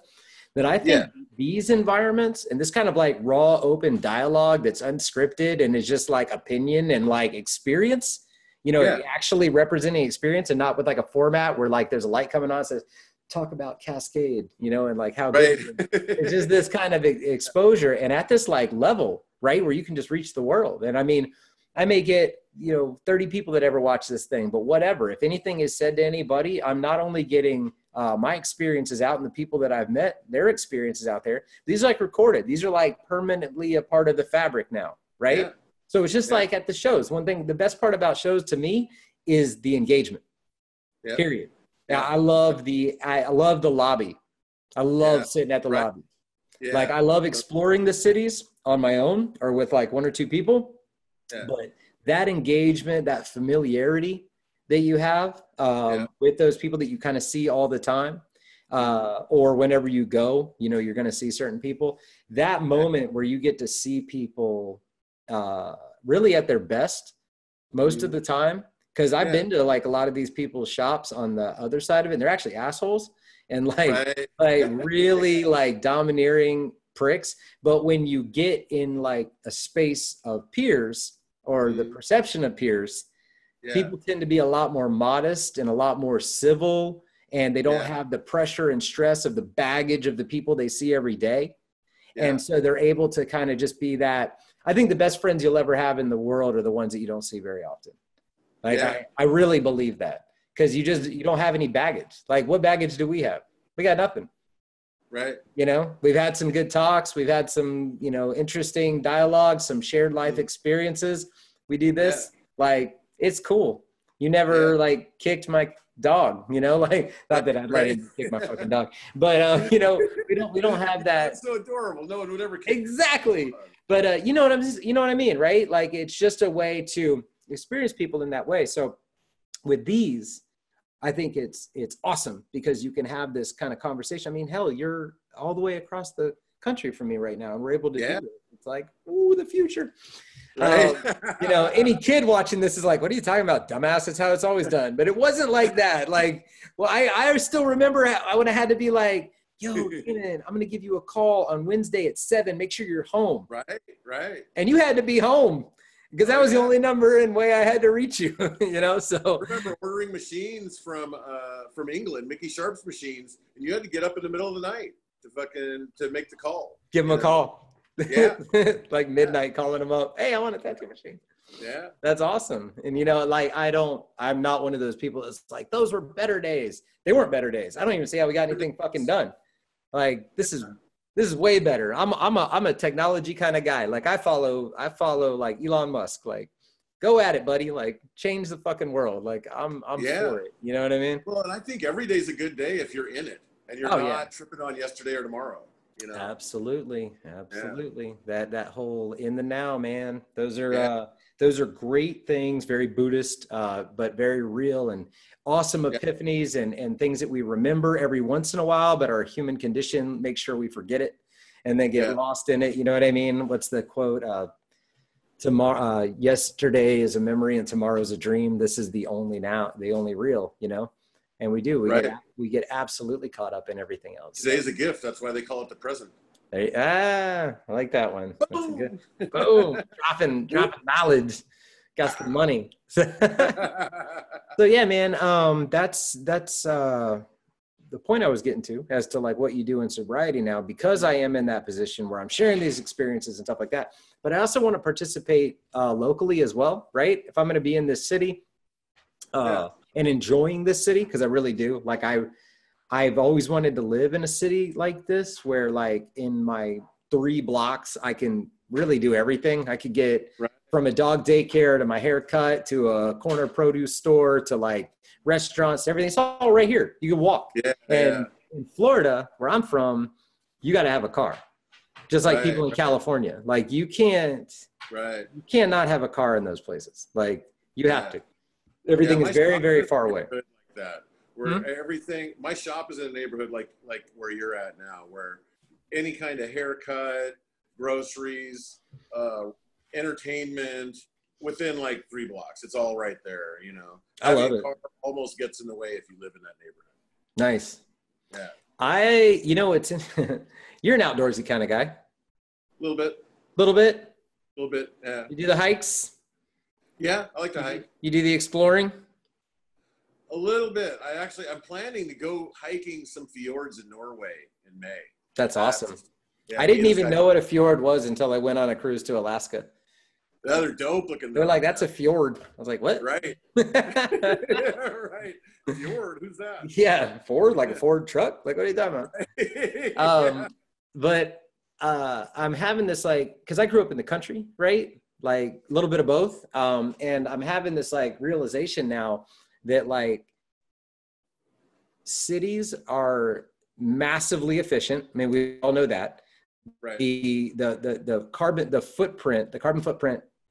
that I think these environments and this kind of like raw, open dialogue that's unscripted and is just like opinion and like experience, you know, actually representing experience, and not with like a format where like there's a light coming on and says, talk about Cascade, you know, and like how good it's just this kind of exposure. And at this like level right? Where you can just reach the world. And I mean, I may get, 30 people that ever watch this thing, but whatever, if anything is said to anybody, I'm not only getting my experiences out and the people that I've met, their experiences out there. These are like recorded. These are like permanently a part of the fabric now, right? Yeah. So it's just like at the shows. One thing, the best part about shows to me is the engagement, period. Yeah. I love the lobby. I love sitting at the lobby. Yeah. Like I love exploring the cities on my own or with like one or two people, but that engagement, that familiarity that you have with those people that you kind of see all the time, or whenever you go, you're going to see certain people. That moment where you get to see people really at their best most of the time, because I've been to like a lot of these people's shops on the other side of it, and they're actually assholes and like really like domineering pricks. But when you get in like a space of peers or the perception of peers, people tend to be a lot more modest and a lot more civil, and they don't have the pressure and stress of the baggage of the people they see every day. And so they're able to kind of just be that. I think the best friends you'll ever have in the world are the ones that you don't see very often. Like I really believe that, because you don't have any baggage. Like what baggage do we have? We got nothing. Right. We've had some good talks. We've had some, interesting dialogues, some shared life experiences. We do this. Like, it's cool. You never like kicked my dog, like, not that I'd let him kick my fucking dog, but, we don't have that. That's so adorable. No one would ever kick. Exactly. But, you know what I mean? Right. Like, it's just a way to experience people in that way. So with these, I think it's awesome because you can have this kind of conversation. I mean, hell, you're all the way across the country from me right now, and we're able to do this. It's like, ooh, the future. Right. Any kid watching this is like, what are you talking about, dumbass? That's how it's always done. But it wasn't like that. Like, well, I still remember when I had to be like, yo, Damon, I'm going to give you a call on Wednesday at 7. Make sure you're home. Right. And you had to be home. Because that was the only number and way I had to reach you, so. I remember ordering machines from England, Mickey Sharp's machines, and you had to get up in the middle of the night to make the call. Give them a call. Yeah. Like midnight calling them up. Hey, I want a tattoo machine. Yeah. That's awesome. And, I'm not one of those people that's like, those were better days. They weren't better days. I don't even see how we got anything fucking done. Like, this is way better. I'm a technology kind of guy. Like I follow like Elon Musk. Like, go at it, buddy. Like, change the fucking world. Like I'm for it. You know what I mean? Well, and I think every day's a good day if you're in it and you're not tripping on yesterday or tomorrow. Absolutely. That whole in the now, man. Those are great things. Very Buddhist, but very real and awesome epiphanies and things that we remember every once in a while, but our human condition makes sure we forget it and then get lost in it. You know what I mean? What's the quote? Tomorrow, yesterday is a memory and tomorrow's a dream. This is the only now, the only real, and we do. We get absolutely caught up in everything else. Today is a gift. That's why they call it the present. I like that one. That's a good. Boom. dropping knowledge. Got the money. So yeah, man. That's the point I was getting to as to like what you do in sobriety now, because I am in that position where I'm sharing these experiences and stuff like that. But I also want to participate locally as well, right? If I'm going to be in this city and enjoying this city, because I really do. Like I've always wanted to live in a city like this, where like in my 3 blocks I can really do everything. I could get from a dog daycare to my haircut to a corner produce store to like restaurants, everything. It's all right here. You can walk. And in Florida, where I'm from, you got to have a car. Just like people in California. Like you cannot have a car in those places. Like you have to. Everything is very, very far away. Like that. Where everything, my shop is in a neighborhood like where you're at now, where any kind of haircut, groceries, entertainment, within like 3 blocks. It's all right there, I love it. Car almost gets in the way if you live in that neighborhood. Nice. Yeah. You're an outdoorsy kind of guy. A little bit. Yeah. You do the hikes? Yeah, I like to hike. You do the exploring? A little bit. I'm planning to go hiking some fjords in Norway in May. That's awesome. Yeah, I didn't even know what a fjord was until I went on a cruise to Alaska. Yeah, they're dope looking. They're like, that's a fjord. I was like, what? Right. Right. Fjord, who's that? Yeah, Ford, like a Ford truck. Like, what are you talking about? Yeah. But I'm having this like, because I grew up in the country, right? Like a little bit of both. And I'm having this like realization now that like cities are massively efficient. I mean, we all know that. Right. The carbon footprint,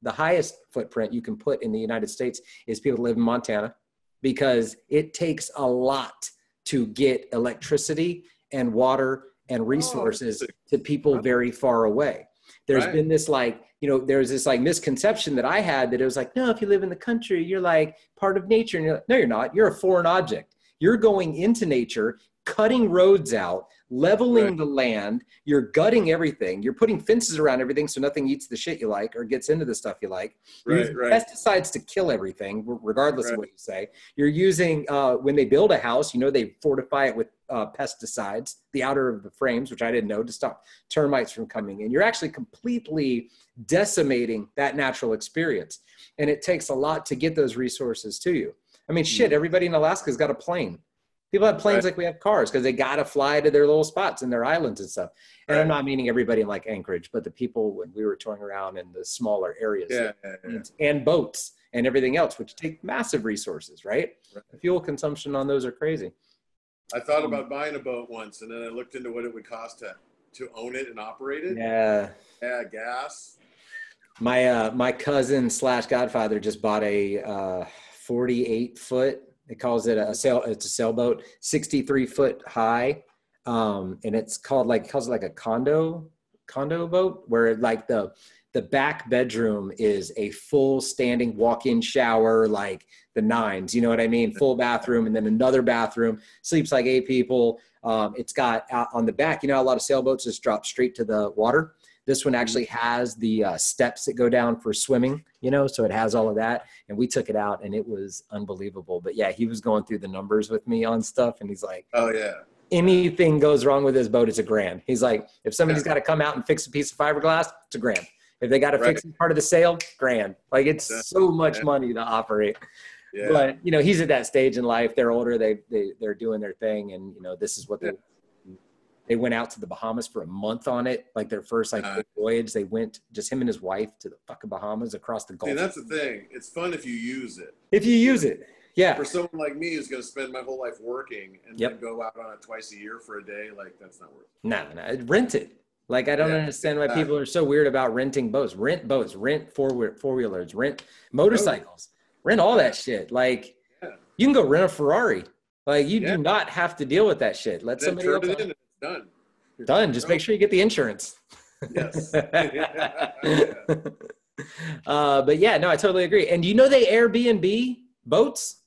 the highest footprint you can put in the United States is people that live in Montana, because it takes a lot to get electricity and water and resources to people very far away. There's been this like, there's this like misconception that I had that it was like, no, if you live in the country, you're like part of nature. And you're like, no, you're not. You're a foreign object. You're going into nature, cutting roads out, leveling the land. You're gutting everything. You're putting fences around everything so nothing eats the shit you like or gets into the stuff you like. You're using pesticides to kill everything, regardless of what you say. You're using, when they build a house, they fortify it with pesticides, the outer of the frames, which I didn't know, to stop termites from coming in. You're actually completely decimating that natural experience. And it takes a lot to get those resources to you. I mean, shit, everybody in Alaska's got a plane. People have planes like we have cars because they got to fly to their little spots and their islands and stuff. And I'm not meaning everybody in like Anchorage, but the people when we were touring around in the smaller areas and boats and everything else, which take massive resources, right? The fuel consumption on those are crazy. I thought about buying a boat once, and then I looked into what it would cost to own it and operate it. Yeah. Yeah, gas. My cousin / godfather just bought a 48-foot. It calls it it's a sailboat, 63-foot high. And it's calls it like a condo boat, where like the back bedroom is a full standing walk-in shower, like the nines, you know what I mean? Full bathroom, and then another bathroom, sleeps like 8 people. It's got out on the back, a lot of sailboats just drop straight to the water. This one actually has the steps that go down for swimming, so it has all of that. And we took it out and it was unbelievable. But yeah, he was going through the numbers with me on stuff. And he's like, oh yeah, anything goes wrong with this boat, it's $1,000. He's like, if somebody's got to come out and fix a piece of fiberglass, it's $1,000. If they got to fix part of the sail, $1,000. Like it's so much money to operate. Yeah. But, he's at that stage in life. They're older. They're doing their thing. And, this is what they went out to the Bahamas for a month on it. Like their first big voyage. They went, just him and his wife, to the fucking Bahamas across the Gulf. And that's the thing. It's fun if you use it. If you use it. Yeah. For someone like me who's going to spend my whole life working and then go out on it twice a year for a day, like that's not worth it. No, rent it. Like, I don't understand why people are so weird about renting boats. Rent boats, rent four-wheelers, rent motorcycles, rent all that shit. Like, you can go rent a Ferrari. Like, you do not have to deal with that shit. Let somebody else. Turn it in and it's done. Done. Just make sure you get the insurance. Yes. But yeah, no, I totally agree. And they Airbnb boats?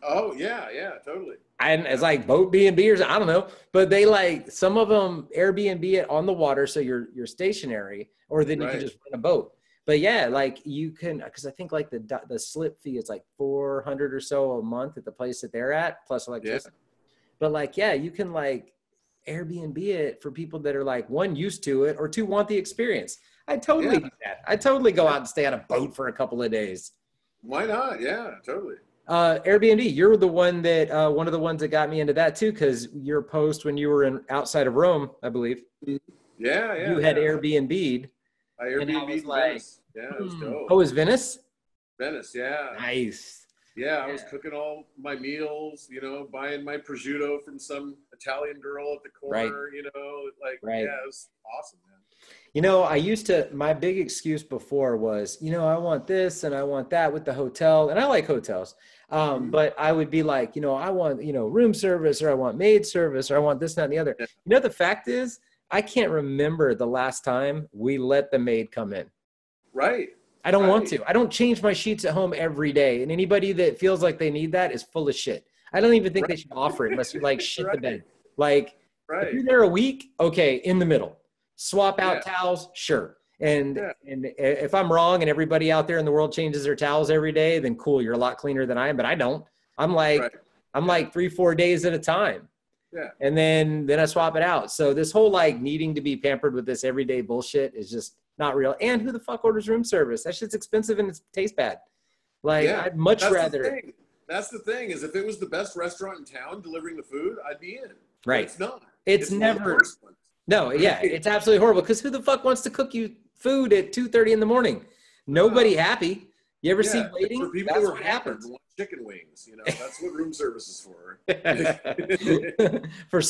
Oh yeah, totally. And it's like boat B&B or I don't know, but they some of them Airbnb it on the water, so you're stationary, or then you can just rent a boat. But yeah, like you can, because I think like the slip fee is like $400 or so a month at the place that they're at, plus electricity. But like, yeah, you can like Airbnb it for people that are like, 1, used to it, or 2, want the experience. I totally do that. I totally go out and stay on a boat for a couple of days. Why not? Yeah, totally. Airbnb, you're the one that one of the ones that got me into that too, because your post when you were outside of Rome, I believe. Yeah. You had Airbnb'd. I Airbnb'd Venice. Yeah, it was dope. Oh, it was Venice? Venice, yeah. Nice. Yeah, I was cooking all my meals, buying my prosciutto from some Italian girl at the corner, yeah, it was awesome, man. My big excuse before was, I want this and I want that with the hotel, and I like hotels. But I would be like, I want, room service, or I want maid service, or I want this, that, and the other. Yeah. The fact is, I can't remember the last time we let the maid come in. Right. I don't want to. I don't change my sheets at home every day. And anybody that feels like they need that is full of shit. I don't even think they should offer it unless you shit the bed. Like, if you're there a week, okay, in the middle. Swap out towels, sure. And if I'm wrong and everybody out there in the world changes their towels every day, then cool, you're a lot cleaner than I am, but I don't. I'm like 3-4 days at a time. Yeah. And then I swap it out. So this whole like needing to be pampered with this everyday bullshit is just not real. And who the fuck orders room service? That shit's expensive and it tastes bad. Like I'd much rather. That's the thing is if it was the best restaurant in town delivering the food, I'd be in. Right. But it's not. It's never. No, yeah, it's absolutely horrible. Because who the fuck wants to cook you food at 2:30 in the morning? Nobody happy. You ever see waiting? For people That's who are what happens. want chicken wings, you know, that's what room service is for. For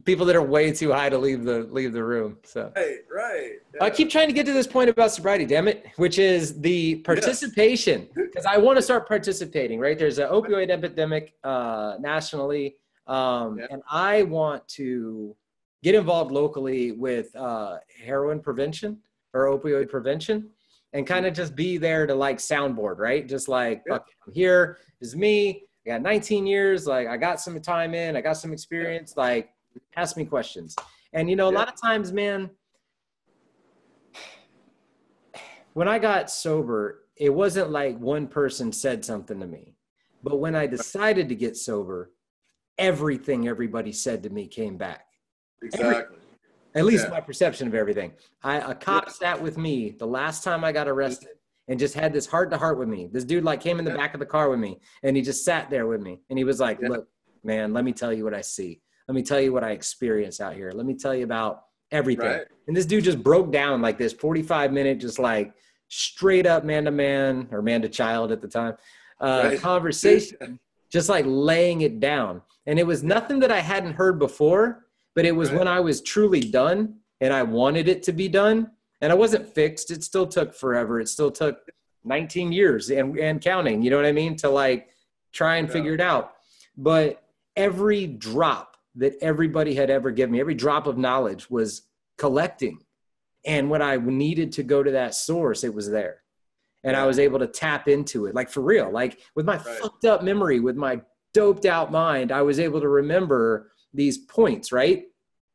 people that are way too high to leave the room. So right. Yeah. I keep trying to get to this point about sobriety, damn it, which is the participation. Because I want to start participating, right? There's an opioid epidemic nationally. And I want to get involved locally with heroin prevention or opioid prevention. And kind of just be there to like soundboard, right? Just like, fuck, I'm here, this is me. I got 19 years. Like I got some time in, I got some experience. Like ask me questions. And you know, a lot of times, man, when I got sober, it wasn't like one person said something to me. But when I decided to get sober, everything everybody said to me came back. Exactly. At least my perception of everything. A cop sat with me the last time I got arrested and just had this heart to heart with me. This dude like came in the back of the car with me and he just sat there with me. And he was like, look, man, let me tell you what I see. Let me tell you what I experience out here. Let me tell you about everything. Right. And this dude just broke down like this 45-minute, just like straight up man to man or man to child at the time conversation, just like laying it down. And it was nothing that I hadn't heard before. But it was when I was truly done and I wanted it to be done and I wasn't fixed. It still took forever. It still took 19 years and counting, you know what I mean? To like try and figure it out. But every drop that everybody had ever given me, every drop of knowledge was collecting. And when I needed to go to that source, it was there. And I was able to tap into it, like for real, like with my fucked up memory, with my doped out mind, I was able to remember these points, right?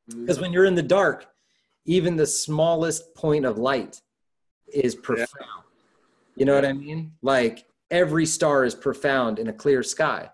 Because when you're in the dark, even the smallest point of light is profound. You know what I mean? Like every star is profound in a clear sky,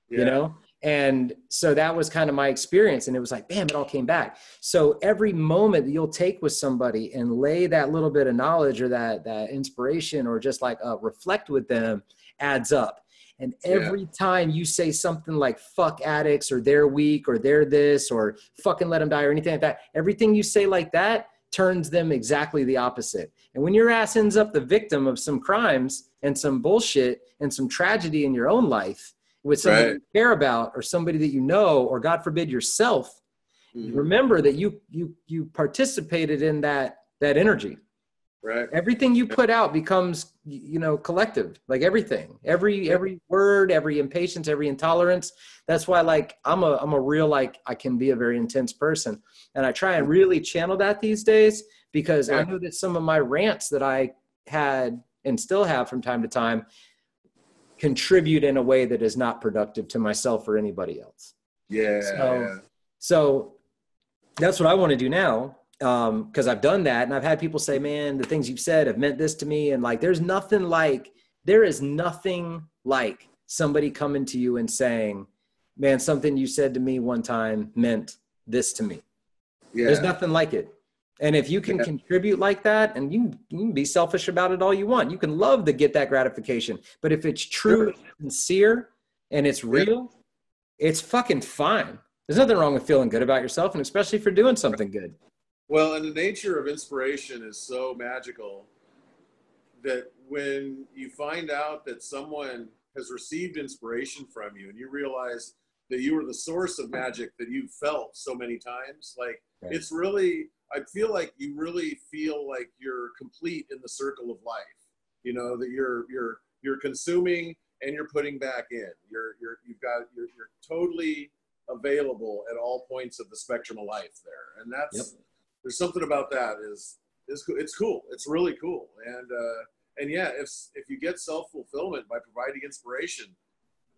you know? And so that was kind of my experience. And it was like, bam, it all came back. So every moment that you'll take with somebody and lay that little bit of knowledge or that inspiration or just like reflect with them adds up. And every time you say something like fuck addicts or they're weak or they're this or fucking let them die or anything like that, everything you say like that turns them exactly the opposite. And when your ass ends up the victim of some crimes and some bullshit and some tragedy in your own life with somebody you care about or somebody that you know, or God forbid yourself, remember that you participated in that energy. Right. Everything you put out becomes, you know, collective, like everything, every word, every impatience, every intolerance. That's why, like, I'm a real, like, I can be a very intense person. And I try and really channel that these days because I know that some of my rants that I had and still have from time to time contribute in a way that is not productive to myself or anybody else. So that's what I want to do now. Because I've done that and I've had people say, man, the things you've said have meant this to me. And like, there is nothing like somebody coming to you and saying, man, something you said to me one time meant this to me. There's nothing like it. And if you can contribute like that, and you can be selfish about it all you want, you can love to get that gratification. But if it's true, sincere, and it's real, it's fucking fine. There's nothing wrong with feeling good about yourself, and especially for doing something good. Well, and the nature of inspiration is so magical that when you find out that someone has received inspiration from you and you realize that you were the source of magic that you felt so many times, like it's really, I feel like you really feel like you're complete in the circle of life, you know, that you're consuming and you're putting back in, you're totally available at all points of the spectrum of life there. And that's, there's something about that is it's cool. It's really cool. And yeah, if you get self-fulfillment by providing inspiration,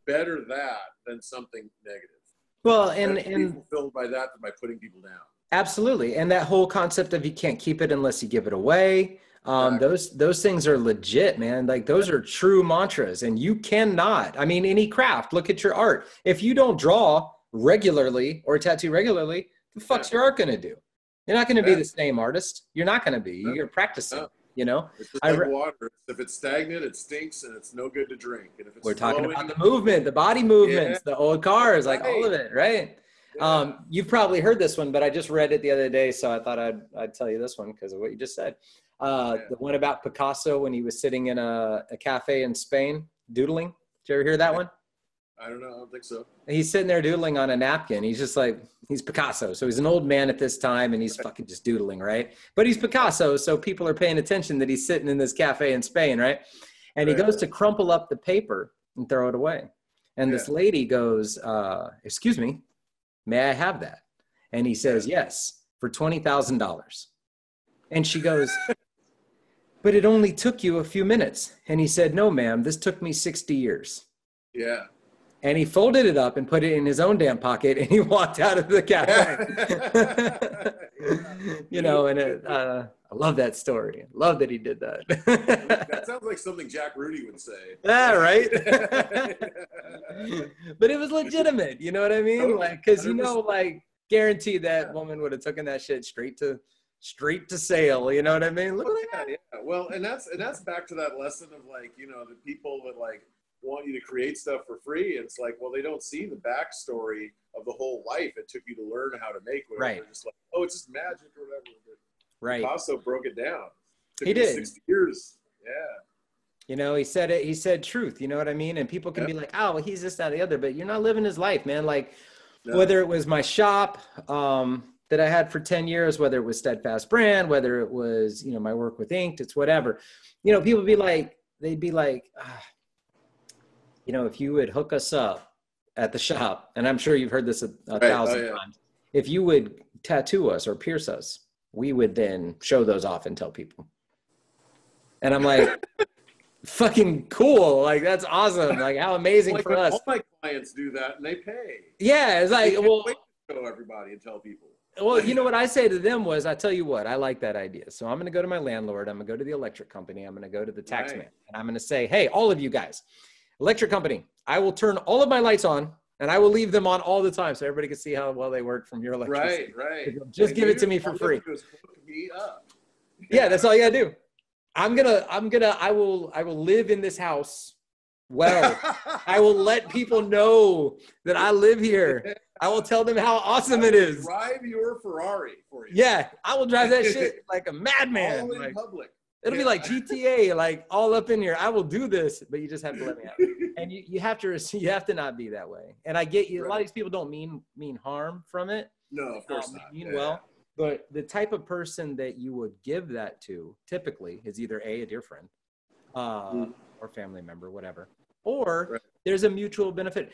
better that than something negative. Well, and be fulfilled by that than by putting people down. Absolutely. And that whole concept of you can't keep it unless you give it away. Those things are legit, man. Like those are true mantras, and you cannot, I mean, any craft, look at your art. If you don't draw, regularly or tattoo regularly, the fuck's your art going to do? You're not going to be the same artist. You're not going to be. You're practicing, you know? It's just like water. If it's stagnant, it stinks and it's no good to drink. And if it's we're talking about the movement, the body movements, the old cars, like all of it, right? Yeah. You've probably heard this one, but I just read it the other day, so I thought I'd tell you this one because of what you just said. The one about Picasso when he was sitting in a cafe in Spain doodling. Did you ever hear that one? I don't know. I don't think so. He's sitting there doodling on a napkin. He's just like, he's Picasso. So he's an old man at this time and he's fucking just doodling, right? But he's Picasso. So people are paying attention that he's sitting in this cafe in Spain, right? And he goes to crumple up the paper and throw it away. And this lady goes, excuse me, may I have that? And he says, yes, for $20,000. And she goes, but it only took you a few minutes. And he said, no, ma'am, this took me 60 years. Yeah. And he folded it up and put it in his own damn pocket and he walked out of the cafe. You know, and I love that story. Love that he did that. That sounds like something Jack Rudy would say. Yeah, right? But it was legitimate. You know what I mean? Totally. Like, because, you know, like, guaranteed that woman would have taken that shit straight to sale. You know what I mean? Look at that. Yeah. Well, and that's back to that lesson of, like, you know, the people that, like, want you to create stuff for free. It's like, well, they don't see the backstory of the whole life it took you to learn how to make whatever. Right. They're just like, oh, it's just magic or whatever. But right. Picasso broke it down. He did. 60 years. Yeah. You know, he said truth, you know what I mean? And people can be like, oh, well, he's this, that, the other, but you're not living his life, man. Like, whether it was my shop that I had for 10 years, whether it was Steadfast Brand, whether it was, you know, my work with Inked, it's whatever. You know, people they'd be like, you know, if you would hook us up at the shop, and I'm sure you've heard this a thousand times, if you would tattoo us or pierce us, we would then show those off and tell people. And I'm like, fucking cool. Like, that's awesome. Like, how amazing for us. All my clients do that and they pay. Yeah. It's like, well, show everybody and tell people. Well, you know what I say to them was, I tell you what, I like that idea. So I'm going to go to my landlord. I'm going to go to the electric company. I'm going to go to the tax man. And I'm going to say, hey, all of you guys, electric company, I will turn all of my lights on and I will leave them on all the time so everybody can see how well they work from your electricity. Right. Just give it to me for free. Yeah, that's all you got to do. I will live in this house. Well, I will let people know that I live here. I will tell them how awesome it is. Drive your Ferrari for you. Yeah, I will drive that shit like a madman. All in public. It'll be like GTA, like all up in here. I will do this, but you just have to let me out. And you have to not be that way. And I get you. A lot of these people don't mean havm from it. No, of course not. Mean well. But the type of person that you would give that to typically is either a dear friend or family member, whatever, or there's a mutual benefit.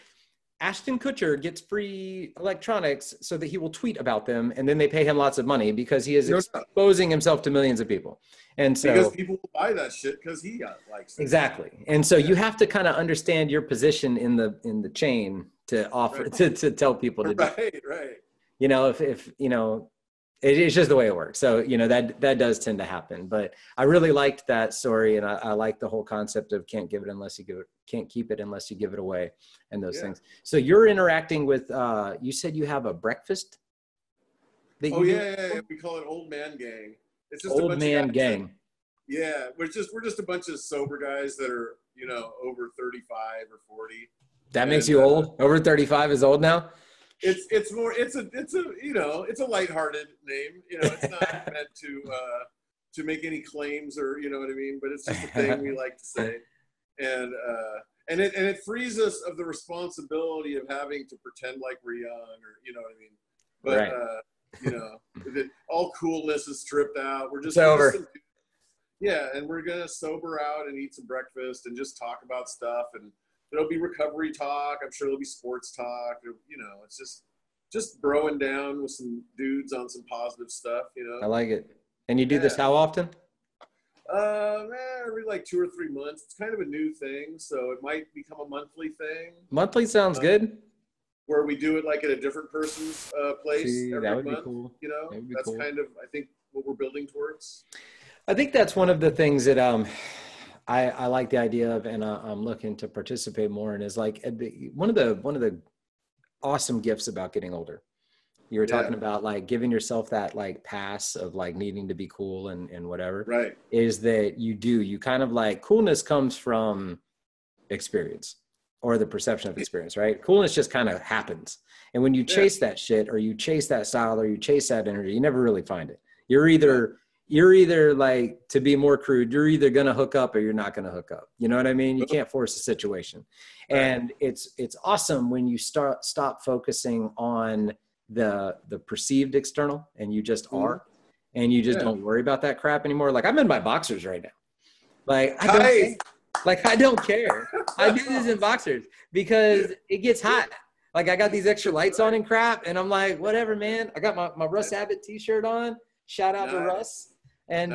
Ashton Kutcher gets free electronics so that he will tweet about them, and then they pay him lots of money because he is exposing himself to millions of people. And so because people will buy that shit because he likes it. Exactly. And so you have to kind of understand your position in the chain to offer to tell people to do. Right. You know, if you know, it's just the way it works. So, you know, that does tend to happen. But I really liked that story, and I like the whole concept of can't keep it unless you give it away, and those things. So you're interacting with. You said you have a breakfast. We call it Old Man Gang. It's just Old Man Gang. Yeah, we're just a bunch of sober guys that are, you know, over 35 or 40. That makes you old. Over 35 is old now. It's a lighthearted name. You know, it's not meant to make any claims or, you know what I mean, but it's just a thing we like to say. And it frees us of the responsibility of having to pretend like we're young, or, you know what I mean. But you know, all coolness is stripped out. We're just sober. And we're gonna sober out and eat some breakfast and just talk about stuff, and there'll be recovery talk. I'm sure there'll be sports talk. You know, it's just broing down with some dudes on some positive stuff, you know. I like it. And you do this how often? Every like 2 or 3 months. It's kind of a new thing, so it might become a monthly thing. Monthly sounds good. Where we do it like at a different person's place every that would month. Be cool. You know, that's cool. Kind of, I think, what we're building towards. I think that's one of the things that I like the idea of, and I'm looking to participate more in, is like one of the awesome gifts about getting older. You were talking about like giving yourself that like pass of like needing to be cool and whatever. Right. Is that you kind of like coolness comes from experience or the perception of experience, right? Coolness just kind of happens. And when you chase that shit or you chase that style or you chase that energy, you never really find it. You're either like, to be more crude, you're either going to hook up or you're not going to hook up. You know what I mean? You can't force a situation. Right. And it's awesome when you stop focusing on the perceived external and you just are, and you just don't worry about that crap anymore. Like I'm in my boxers right now. Like I don't care. I do this in boxers because it gets hot. Like I got these extra lights on and crap. And I'm like, whatever, man. I got my Russ Abbott t-shirt on. Shout out to Russ. And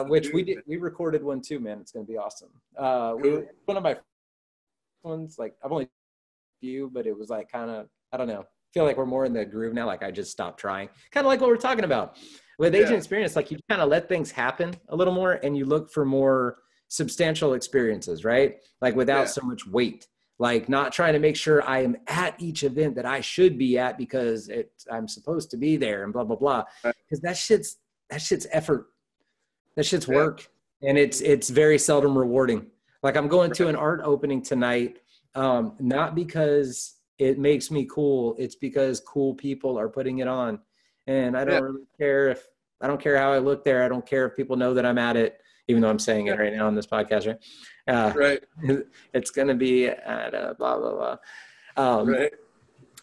which we recorded one too, man. It's going to be awesome. One of my ones, like I've only a few, but it was like kind of, I don't know. Feel like we're more in the groove now. Like I just stopped trying, kind of like what we're talking about with age and experience. Like you kind of let things happen a little more and you look for more substantial experiences, right? Like without so much weight, like not trying to make sure I am at each event that I should be at because I'm supposed to be there and blah, blah, blah. Because that shit's effort. That shit's work. And it's very seldom rewarding. Like I'm going to an art opening tonight, not because it makes me cool. It's because cool people are putting it on. And I don't really care I don't care how I look there. I don't care if people know that I'm at it, even though I'm saying it right now on this podcast, right? Right. It's going to be at blah, blah, blah.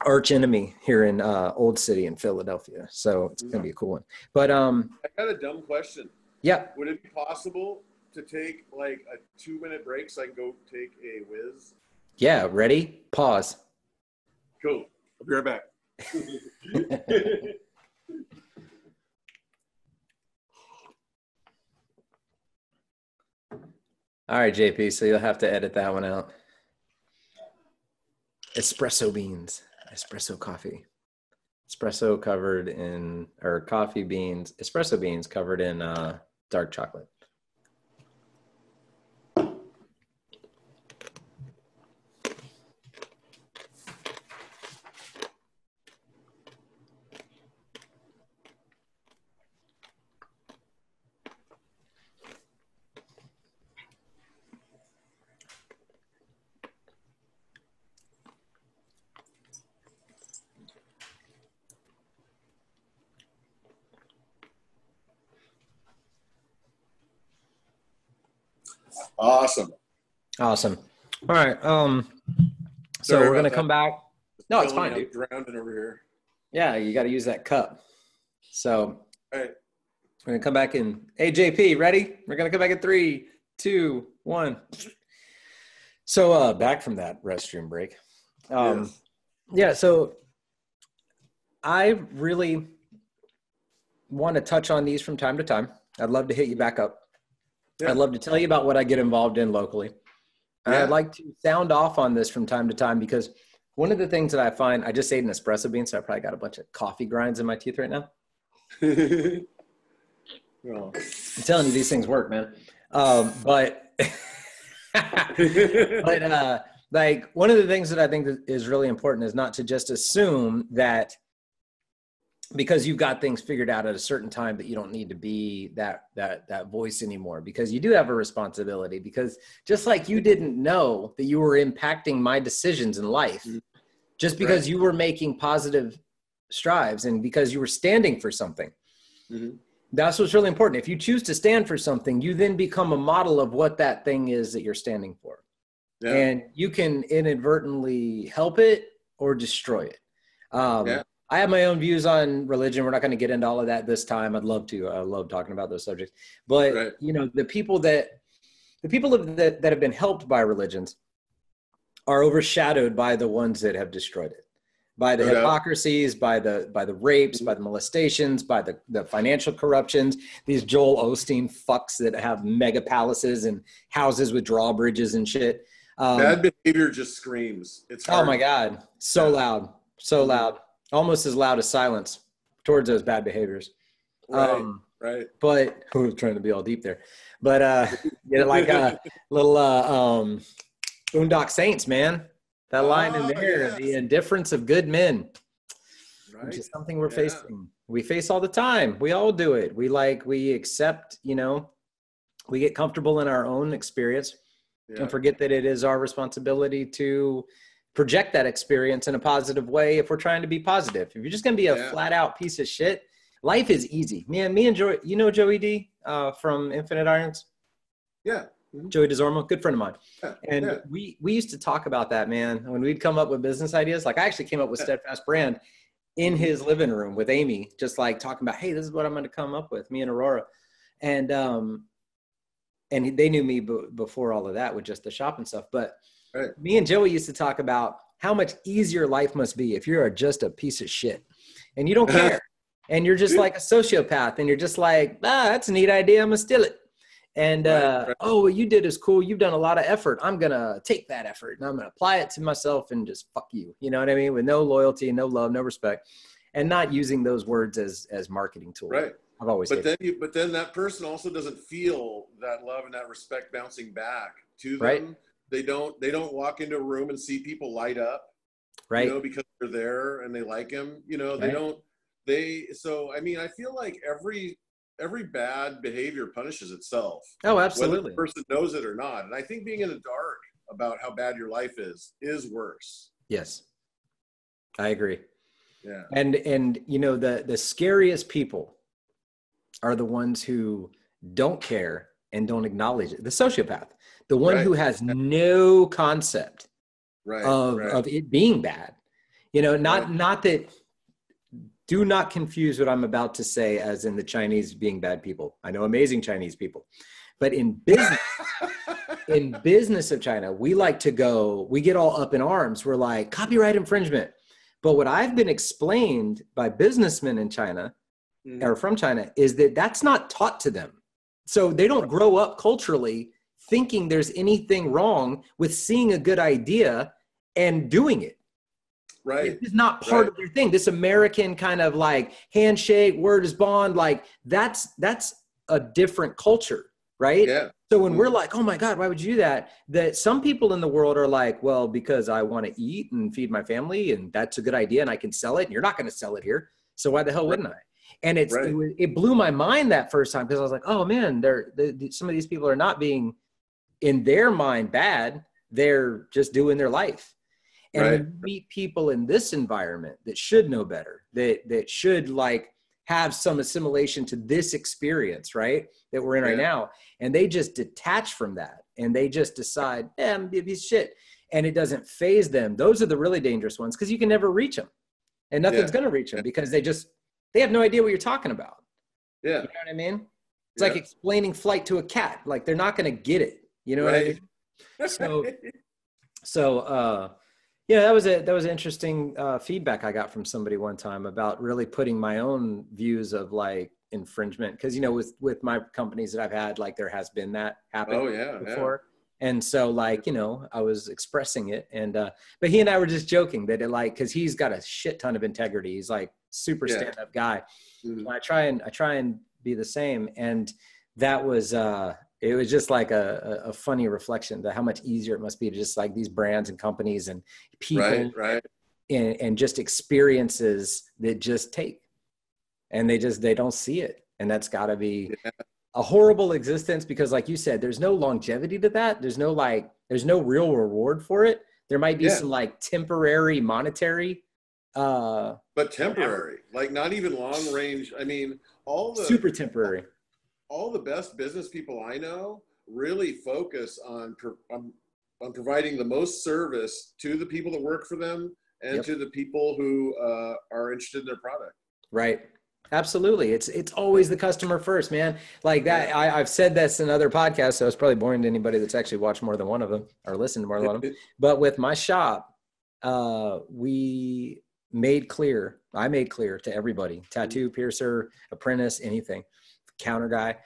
Arch enemy here in Old City in Philadelphia. So it's going to be a cool one. But I got a dumb question. Yeah. Would it be possible to take like a 2-minute break so I can go take a whiz? Yeah. Ready? Pause. Cool. I'll be right back. All right, JP. So you'll have to edit that one out. Espresso beans, espresso coffee, espresso covered in, or coffee beans, espresso beans covered in dark chocolate. Awesome. All right. So we're gonna come back. No, it's fine, dude. Drowning over here. Yeah, you got to use that cup. So all right, we're gonna come back in. Hey, JP, ready? We're gonna come back in 3, 2, 1. So back from that restroom break. Yeah. So I really want to touch on these from time to time. I'd love to hit you back up. I'd love to tell you about what I get involved in locally. I'd like to sound off on this from time to time because one of the things that I find, I just ate an espresso bean, so I probably got a bunch of coffee grinds in my teeth right now. I'm telling you, these things work, man. But like one of the things that I think is really important is not to just assume that because you've got things figured out at a certain time that you don't need to be that voice anymore, because you do have a responsibility, because just like you didn't know that you were impacting my decisions in life, just because you were making positive strides and because you were standing for something. That's what's really important. If you choose to stand for something, you then become a model of what that thing is that you're standing for. And you can inadvertently help it or destroy it. I have my own views on religion. We're not going to get into all of that this time. I'd love to. I love talking about those subjects. But you know, the people that have been helped by religions are overshadowed by the ones that have destroyed it, by the hypocrisies, by the rapes, by the molestations, by the financial corruptions. These Joel Osteen fucks that have mega palaces and houses with drawbridges and shit. Bad behavior just screams. It's hard. Oh my God, so loud, so loud. Almost as loud as silence towards those bad behaviors. But we're trying to be all deep there. But like little Boondock Saints, man. That line in Oh, there, yes. the indifference of good men, Right. which is something we're facing. We face all the time. We all do it. We accept, we get comfortable in our own experience and forget that it is our responsibility to project that experience in a positive way if we're trying to be positive. If you're just going to be a flat out piece of shit, life is easy. Man, me and Joey, Joey D from Infinite Irons? Yeah. Joey DeZormo, good friend of mine. Yeah. And we used to talk about that, man, when we'd come up with business ideas. Like I actually came up with Steadfast Brand in his living room with Amy, just like talking about, hey, this is what I'm going to come up with, me and Aurora. And they knew me before all of that with just the shop and stuff. But me and Joey used to talk about how much easier life must be if you're just a piece of shit and you don't care. And you're just like a sociopath and you're just like, that's a neat idea. I'm going to steal it. And, oh, what you did is cool. You've done a lot of effort. I'm going to take that effort and I'm going to apply it to myself and just fuck you. You know what I mean? With no loyalty, no love, no respect, and not using those words as marketing tools. Right. I've always but then that person also doesn't feel that love and that respect bouncing back to them. Right. They don't walk into a room and see people light up, right? Because they're there and they like him, so, I mean, I feel like every bad behavior punishes itself. Oh, absolutely. Whether the person knows it or not. And I think being in the dark about how bad your life is worse. Yes, I agree. Yeah. And the scariest people are the ones who don't care and don't acknowledge it. The sociopath, the one who has no concept of it being bad. Not that. Do not confuse what I'm about to say as in the Chinese being bad people. I know amazing Chinese people, but in business of China, we get all up in arms. We're like copyright infringement. But what I've been explained by businessmen in China or from China is that that's not taught to them. So they don't grow up culturally thinking there's anything wrong with seeing a good idea and doing it. Right. It's not part of their thing. This American kind of like handshake, word is bond, like that's a different culture, right? Yeah. So when we're like, oh my God, why would you do that? That some people in the world are like, well, because I want to eat and feed my family and that's a good idea and I can sell it and you're not going to sell it here. So why the hell wouldn't I? And it blew my mind that first time because I was like, oh man, some of these people are not being in their mind bad. They're just doing their life. And when you meet people in this environment that should know better, that should like have some assimilation to this experience, right? That we're in right now. And they just detach from that and they just decide, I'm a piece of shit. And it doesn't phase them. Those are the really dangerous ones because you can never reach them and nothing's going to reach them because they have no idea what you're talking about. Yeah. You know what I mean? It's like explaining flight to a cat. Like they're not going to get it. You know what I mean? So, yeah, that was an interesting feedback I got from somebody one time about really putting my own views of like infringement because with my companies that I've had, like there has been that happen before, and so like I was expressing it, and but he and I were just joking that it like because he's got a shit ton of integrity, he's like super stand-up guy. And I try and be the same, and that was it was just like a funny reflection to how much easier it must be to just like these brands and companies and people and just experiences that just take and they don't see it. And that's gotta be a horrible existence because like you said, there's no longevity to that. There's no real reward for it. There might be some like temporary monetary, but temporary, like not even long range. I mean, super temporary. All the best business people I know really focus on providing the most service to the people that work for them and to the people who are interested in their product. Right. Absolutely. It's always the customer first, man. Like that. I've said this in other podcasts, so it's probably boring to anybody that's actually watched more than one of them or listened to more than one of them. But with my shop, I made clear to everybody, tattoo, piercer, apprentice, anything, counter guy,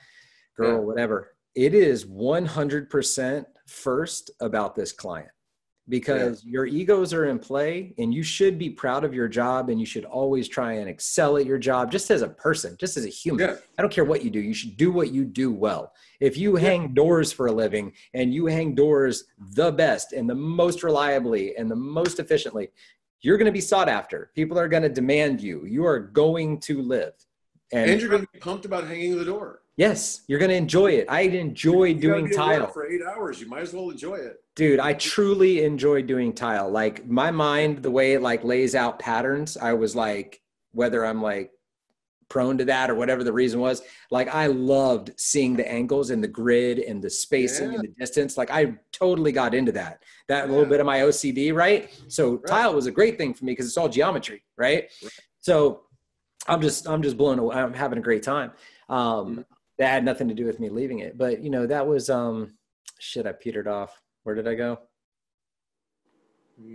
girl, whatever. It is 100% first about this client because your egos are in play, and you should be proud of your job, and you should always try and excel at your job just as a person, just as a human. I don't care what you do. You should do what you do well. If you hang doors for a living and you hang doors the best and the most reliably and the most efficiently, you're going to be sought after. People are going to demand you. You are going to live. And you're going to be pumped about hanging the door. Yes, you're going to enjoy it. I enjoy doing tile for 8 hours. You might as well enjoy it. Dude, I truly enjoy doing tile. Like my mind, the way it like lays out patterns, I was like, whether I'm like prone to that or whatever the reason was, like I loved seeing the angles and the grid and the spacing and the distance. Like I totally got into that little bit of my OCD, right? So tile was a great thing for me because it's all geometry, right? So I'm just blown away. I'm having a great time. That had nothing to do with me leaving it, but you know, that was, shit, I petered off. Where did I go?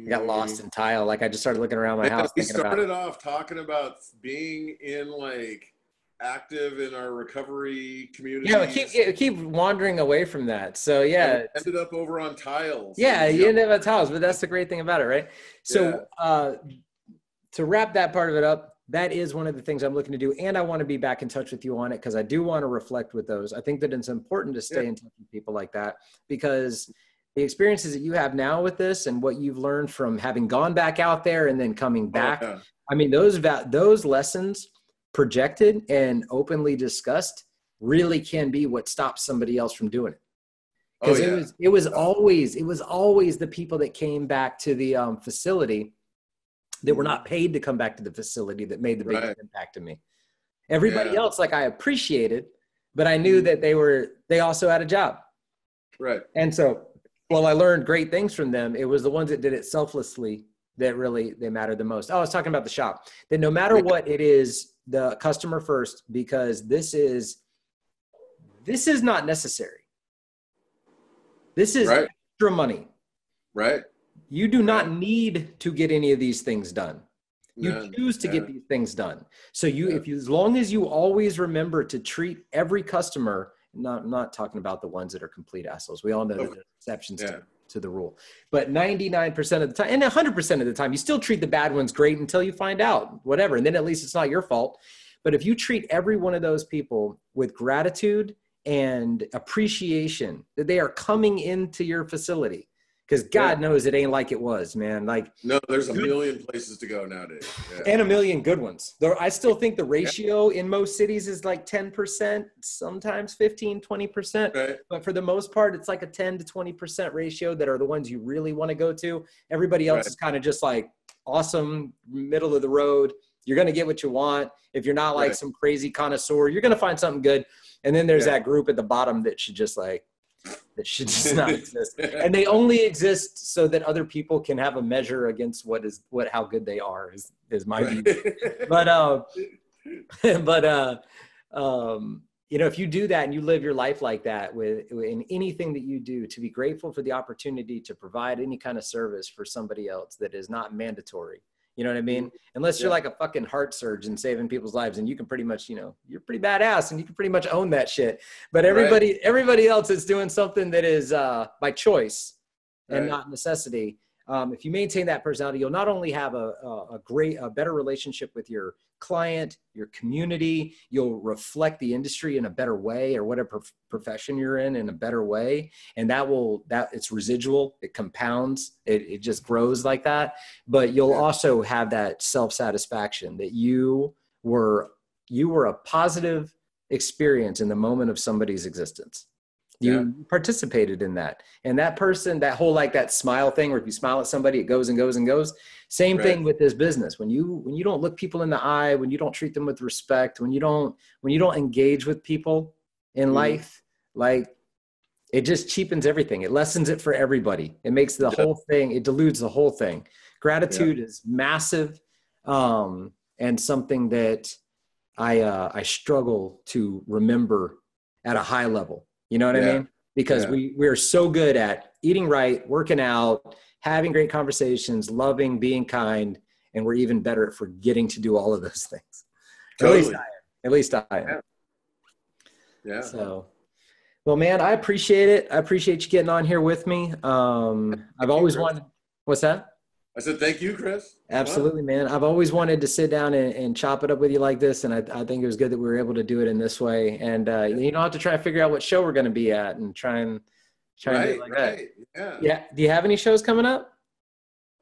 I got lost in tile. Like I just started looking around my house. We started off talking about being in like active in our recovery community. Yeah, keep wandering away from that. So yeah, ended up over on tiles. Yeah, you ended up at tiles, but that's the great thing about it, right? So to wrap that part of it up, that is one of the things I'm looking to do. And I want to be back in touch with you on it because I do want to reflect with those. I think that it's important to stay in touch with people like that because the experiences that you have now with this and what you've learned from having gone back out there and then coming back. I mean, those lessons projected and openly discussed really can be what stops somebody else from doing it. Because it was always the people that came back to the facility that were not paid to come back to the facility that made the biggest impact on me. Everybody else, like I appreciated, but I knew that they also had a job. Right. And so, well, I learned great things from them. It was the ones that did it selflessly that really, they mattered the most. Oh, I was talking about the shop. That no matter what it is, the customer first, because this is not necessary. This is extra money. Right. You do not need to get any of these things done. You choose to get these things done. So as long as you always remember to treat every customer, I'm not talking about the ones that are complete assholes. We all know that there's exceptions to the rule. But 99% of the time, and 100% of the time, you still treat the bad ones great until you find out, whatever. And then at least it's not your fault. But if you treat every one of those people with gratitude and appreciation that they are coming into your facility, because God knows it ain't like it was, man. Like no, there's a million places to go nowadays. And a million good ones. I still think the ratio in most cities is like 10%, sometimes 15, 20%. Right. But for the most part, it's like a 10 to 20% ratio that are the ones you really want to go to. Everybody else is kind of just like awesome, middle of the road. You're going to get what you want. If you're not like some crazy connoisseur, you're going to find something good. And then there's that group at the bottom that should just not exist. And they only exist so that other people can have a measure against how good they are is my view. But you know, if you do that and you live your life like that in anything that you do, to be grateful for the opportunity to provide any kind of service for somebody else that is not mandatory. You know what I mean? Unless you're like a fucking heart surgeon saving people's lives, and you can pretty much, you know, you're pretty badass and you can pretty much own that shit. But everybody else is doing something that is by choice and not necessity. If you maintain that personality, you'll not only have a better relationship with your client, your community, you'll reflect the industry in a better way, or whatever profession you're in a better way. And that it's residual, it compounds, it just grows like that. But you'll also have that self-satisfaction that you were a positive experience in the moment of somebody's existence. You participated in that. And that person, that whole, like that smile thing, where if you smile at somebody, it goes and goes and goes. Same thing with this business. When you don't look people in the eye, when you don't treat them with respect, when you don't engage with people in life, like it just cheapens everything. It lessens it for everybody. It makes the whole thing, it dilutes the whole thing. Gratitude is massive. And something that I struggle to remember at a high level. You know what I mean? Because we're so good at eating right, working out, having great conversations, loving, being kind, and we're even better at forgetting to do all of those things. Totally. At least I am. Yeah. So, well, man, I appreciate it. I appreciate you getting on here with me. I've always wanted What's that? I said, thank you, Chris. Absolutely, man. I've always wanted to sit down and chop it up with you like this. And I think it was good that we were able to do it in this way. And you don't have to try to figure out what show we're going to be at and try and do it like that. Yeah. Yeah. Do you have any shows coming up?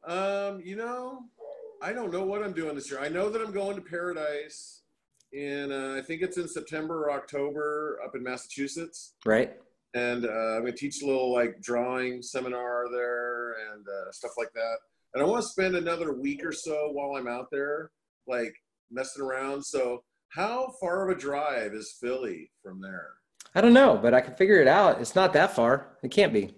You know, I don't know what I'm doing this year. I know that I'm going to Paradise in, I think it's in September or October up in Massachusetts. Right. And I'm going to teach a little like drawing seminar there and stuff like that. And I want to spend another week or so while I'm out there, like messing around. So how far of a drive is Philly from there? I don't know, but I can figure it out. It's not that far. It can't be.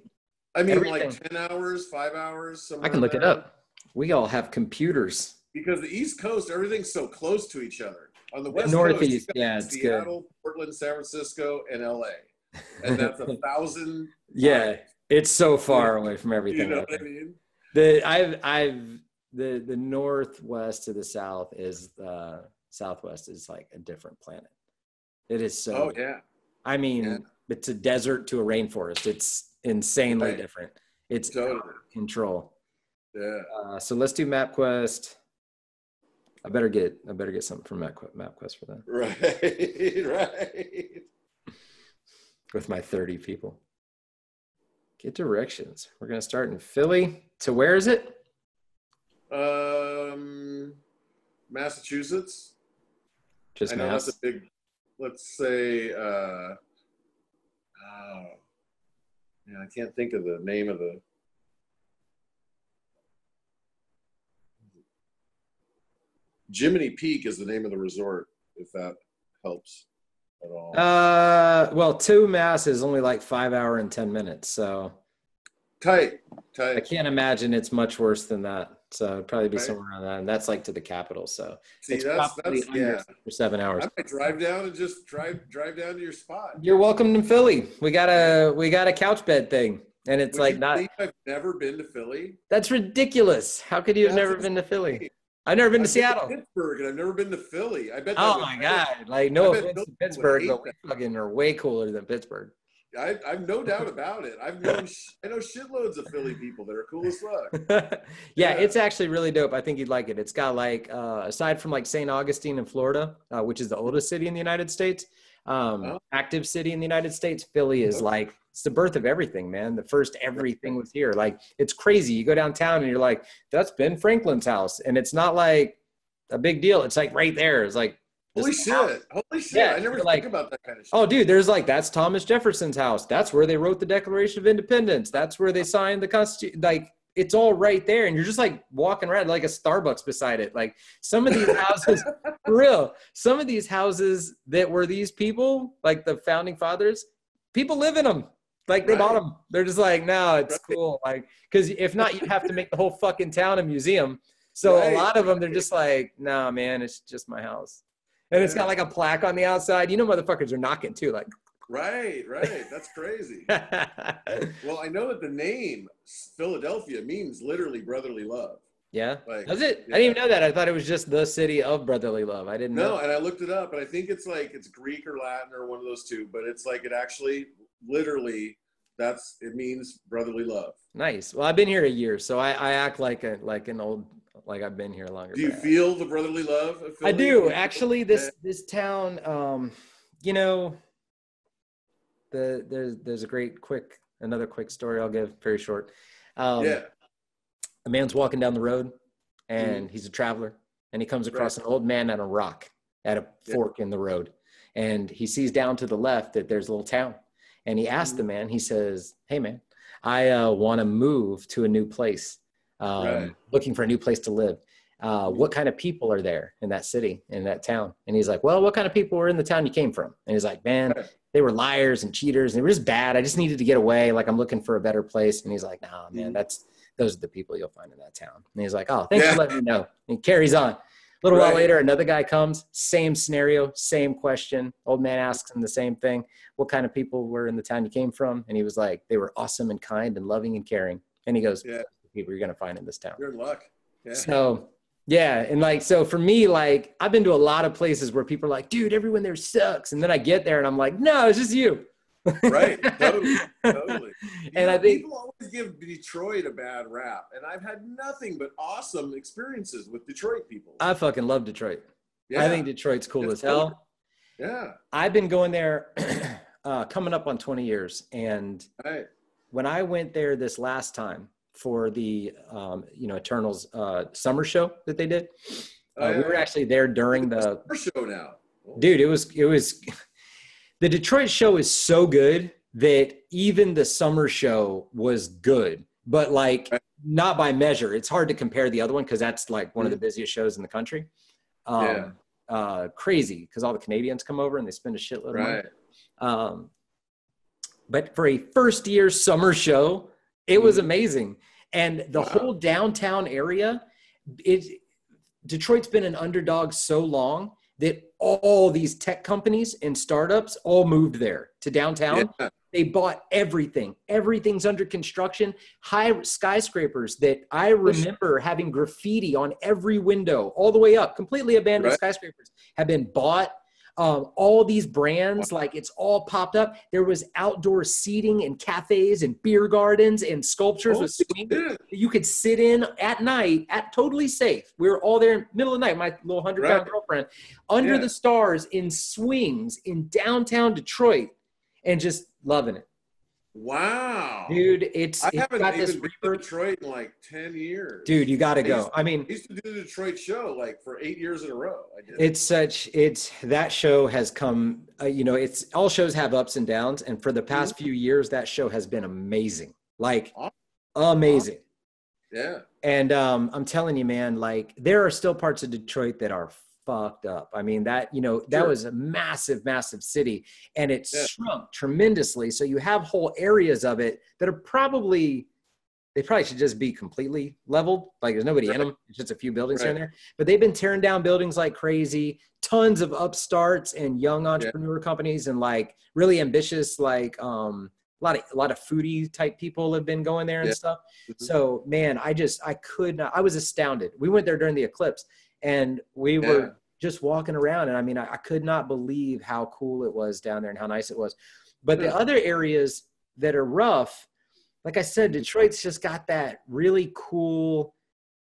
I mean, like 10 hours, 5 hours. I can look it up. We all have computers. Because the East Coast, everything's so close to each other. On the West Northeast, Coast, yeah, it's Seattle, good. Portland, San Francisco, and LA. And that's 1,000. Yeah, it's so far away from everything. You know what I mean? The Northwest to the South is Southwest is like a different planet. It is so. Oh yeah. I mean, it's a desert to a rainforest. It's insanely different. It's totally control. Yeah. So let's do MapQuest. I better get something from MapQuest for that. Right. With my 30 people. Get directions. We're gonna start in Philly. To where is it? Massachusetts. Just I know Mass. that's a big. Let's say. I can't think of the name of the. Jiminy Peak is the name of the resort, if that helps at all. Well, to Mass is only like 5 hours and 10 minutes, so tight. I can't imagine it's much worse than that. So it'd probably be somewhere around that, and that's like to the capital. So see, it's that's for 7 hours. I might drive down and just drive down to your spot. You're welcome to Philly. We got a couch bed thing, and it's like not. I've never been to Philly. That's ridiculous. How could you have never been to Philly? I've never been to Seattle. Pittsburgh, and I've never been to Philly. I bet. Oh my God! Like no offense to Pittsburgh, but we fucking are way cooler than Pittsburgh. I've no doubt about it. I know shitloads of Philly people that are cool as fuck. Yeah, it's actually really dope. I think you'd like it. It's got like, aside from like St. Augustine in Florida, which is the oldest city in the United States, active city in the United States, Philly is like, it's the birth of everything, man. The first everything was here. Like, it's crazy. You go downtown and you're like, that's Ben Franklin's house. And it's not like a big deal. It's like right there. It's like, holy shit. Yeah, I never think about that kind of shit. Oh, dude, there's like, that's Thomas Jefferson's house. That's where they wrote the Declaration of Independence. That's where they signed the Constitution. Like, it's all right there. And you're just like walking around like a Starbucks beside it. Like some of these houses, for real, some of these houses that were these people, like the founding fathers, people live in them. Like they bought them. They're just like, no, it's cool. Like, because if not, you'd have to make the whole fucking town a museum. So a lot of them, they're just like, nah, man, it's just my house. And it's got like a plaque on the outside. You know, motherfuckers are knocking too. Like, right. That's crazy. Well, I know that the name Philadelphia means literally brotherly love. Yeah. Like, does it? Yeah. I didn't even know that. I thought it was just the city of brotherly love. I didn't know. No, and I looked it up, and I think it's like it's Greek or Latin or one of those two. But it's like it actually, literally, it means brotherly love. Nice. Well, I've been here a year, so I act like an old. Like I've been here longer. Do you feel the brotherly love of Philly? I do. Actually, this town, you know, there's another quick story I'll give, very short. A man's walking down the road, and he's a traveler, and he comes across an old man on a rock at a fork in the road, and he sees down to the left that there's a little town, and he asks the man, he says, "Hey man, I want to move to a new place. Looking for a new place to live. What kind of people are there in that city, in that town?" And he's like, "Well, what kind of people were in the town you came from?" And he's like, "Man, they were liars and cheaters, and they were just bad. I just needed to get away. Like, I'm looking for a better place." And he's like, "Nah, man, those are the people you'll find in that town." And he's like, "Oh, thanks for letting me know." And he carries on. A little while later, another guy comes, same scenario, same question. Old man asks him the same thing. "What kind of people were in the town you came from?" And he was like, "They were awesome and kind and loving and caring." And he goes, "People you're going to find in this town." You're in luck. Yeah. So, yeah. And like, so for me, like, I've been to a lot of places where people are like, "Dude, everyone there sucks." And then I get there and I'm like, "No, it's just you." Right. Totally. Totally. And I think people always give Detroit a bad rap, and I've had nothing but awesome experiences with Detroit people. I fucking love Detroit. Yeah. I think Detroit's cool as hell. Yeah. I've been going there coming up on 20 years. And when I went there this last time for the, Eternals summer show that they did, we were actually there during the summer show now. Dude, it was the Detroit show is so good that even the summer show was good, but like not by measure. It's hard to compare the other one because that's like one of the busiest shows in the country. Crazy because all the Canadians come over and they spend a shitload of money. But for a first year summer show, it was amazing. And the whole downtown area, Detroit's been an underdog so long that all these tech companies and startups all moved there to downtown. Yeah. They bought everything. Everything's under construction. High skyscrapers that I remember having graffiti on every window all the way up. Completely abandoned skyscrapers have been bought. All these brands, like it's all popped up. There was outdoor seating and cafes and beer gardens and sculptures with swings that you could sit in at night at totally safe. We were all there in the middle of the night, my little 100-pound girlfriend, under the stars in swings in downtown Detroit and just loving it. Wow. Dude, I haven't even been to Detroit in like 10 years. Dude, you got to go. I used to do the Detroit show like for 8 years in a row. That show has come, all shows have ups and downs. And for the past few years, that show has been amazing. Like amazing. Yeah. And I'm telling you, man, like there are still parts of Detroit that are fucked up. I mean, that was a massive, massive city and it shrunk tremendously. So you have whole areas of it that are they probably should just be completely leveled. Like there's nobody in them. It's just a few buildings here and there, but they've been tearing down buildings like crazy. Tons of upstarts and young entrepreneur companies and like really ambitious, like, a lot of foodie type people have been going there and stuff. So man, I could not, I was astounded. We went there during the eclipse and we were just walking around. And I mean, I could not believe how cool it was down there and how nice it was. But the other areas that are rough, like I said, Detroit's just got that really cool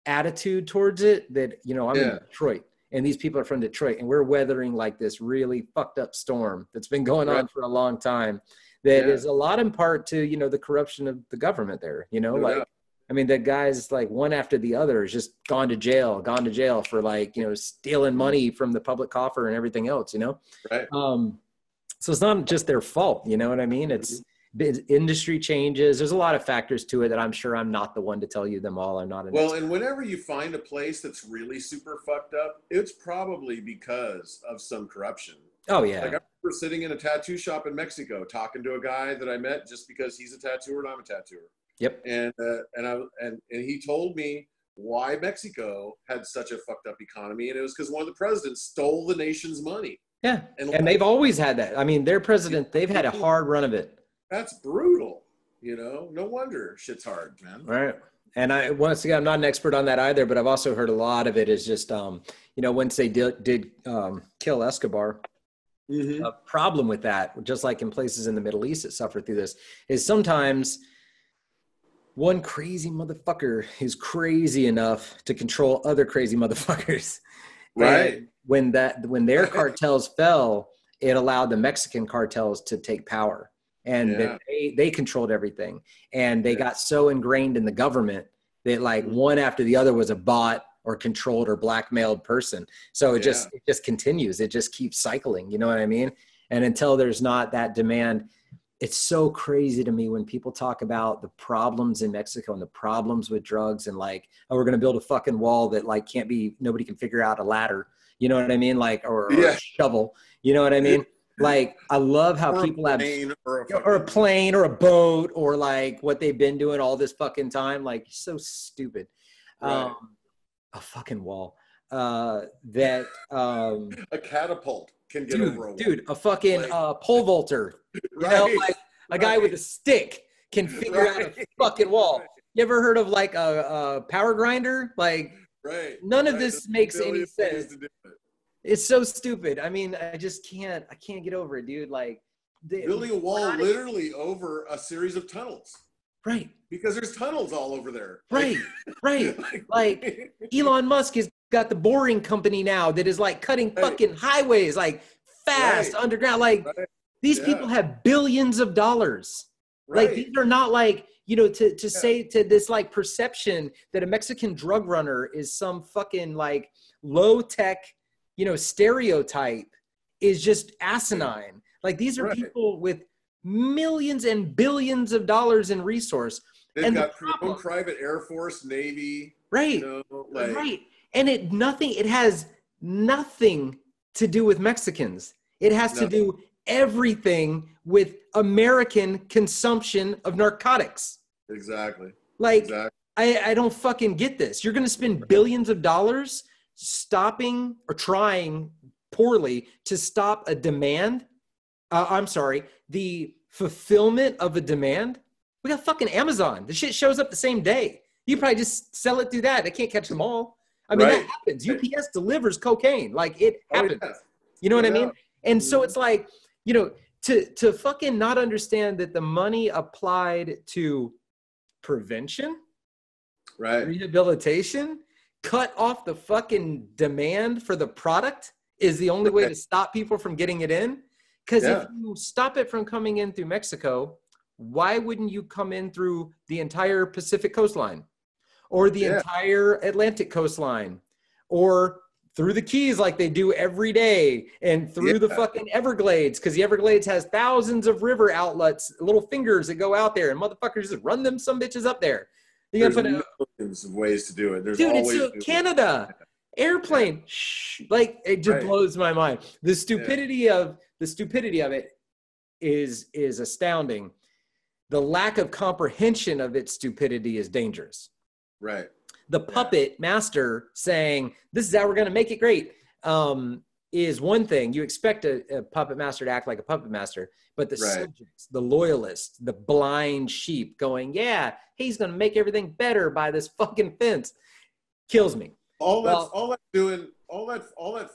attitude towards it that, I'm in Detroit and these people are from Detroit and we're weathering like this really fucked up storm that's been going on for a long time. That is a lot in part to, the corruption of the government there, I mean, the guys like one after the other has just gone to jail for like, stealing money from the public coffer and everything else, Right. So it's not just their fault. You know what I mean? It's industry changes. There's a lot of factors to it that I'm sure I'm not the one to tell you them all. I'm not. And whenever you find a place that's really super fucked up, it's probably because of some corruption. Oh yeah. Like I remember sitting in a tattoo shop in Mexico talking to a guy that I met just because he's a tattooer and I'm a tattooer. Yep. And he told me why Mexico had such a fucked up economy, and it was because one of the presidents stole the nation's money. Yeah. And they've always had that. I mean, their president, they've had a hard run of it. That's brutal. No wonder shit's hard, man. Right. And once again, I'm not an expert on that either, but I've also heard a lot of it is just, once they did kill Escobar, a problem with that, just like in places in the Middle East that suffer through this, is sometimes one crazy motherfucker is crazy enough to control other crazy motherfuckers. Right. And when their cartels fell, it allowed the Mexican cartels to take power. And they controlled everything. And they got so ingrained in the government that like one after the other was a bot or controlled or blackmailed person. So it just continues. It just keeps cycling. You know what I mean? And until there's not that demand, it's so crazy to me when people talk about the problems in Mexico and the problems with drugs and like, oh, we're going to build a fucking wall that like nobody can figure out a ladder. You know what I mean? Like, or a shovel, you know what I mean? Like, I love how people have, or a plane or a boat or like what they've been doing all this fucking time. Like, so stupid. Right. A fucking wall. A catapult can get over a wall. Dude, a fucking pole vaulter. Like a guy with a stick can figure out a fucking wall. You ever heard of like a power grinder? Like, none of this makes any sense. It's so stupid. I mean, I can't get over it, dude. Like, building a wall literally over a series of tunnels. Right. Because there's tunnels all over there. Right. Right. Like Elon Musk has got the boring company now that is like cutting fucking highways, like fast underground. Like these people have billions of dollars. Like these are not like, you know, to say to this like perception that a Mexican drug runner is some fucking like low tech, you know, stereotype is just asinine. Like these are people with millions and billions of dollars in resource. They've got their own private Air Force, Navy. Right. You know, like, right. And it has nothing to do with Mexicans. It has to do everything with American consumption of narcotics. Exactly. Like, I don't fucking get this. You're going to spend billions of dollars stopping or trying poorly to stop a demand. The fulfillment of a demand. We got fucking Amazon. The shit shows up the same day. You probably just sell it through that. They can't catch them all. I mean, that happens. UPS delivers cocaine. Like, it happens. You know what I mean? And so it's like, you know, to fucking not understand that the money applied to prevention, rehabilitation, cut off the fucking demand for the product is the only way to stop people from getting it in. Because if you stop it from coming in through Mexico, why wouldn't you come in through the entire Pacific coastline or the entire Atlantic coastline or through the Keys like they do every day and through the fucking Everglades? Because the Everglades has thousands of river outlets, little fingers that go out there, and motherfuckers just run them some bitches up there. You gotta There's millions of ways to do it. There's dude, always it's Canada. Airplane. Like, it just blows my mind. The stupidity of it is astounding. The lack of comprehension of its stupidity is dangerous. Right. The puppet master saying, this is how we're going to make it great, is one thing. You expect a puppet master to act like a puppet master, but the subjects, the loyalists, the blind sheep going, yeah, he's going to make everything better by this fucking fence, kills me. All that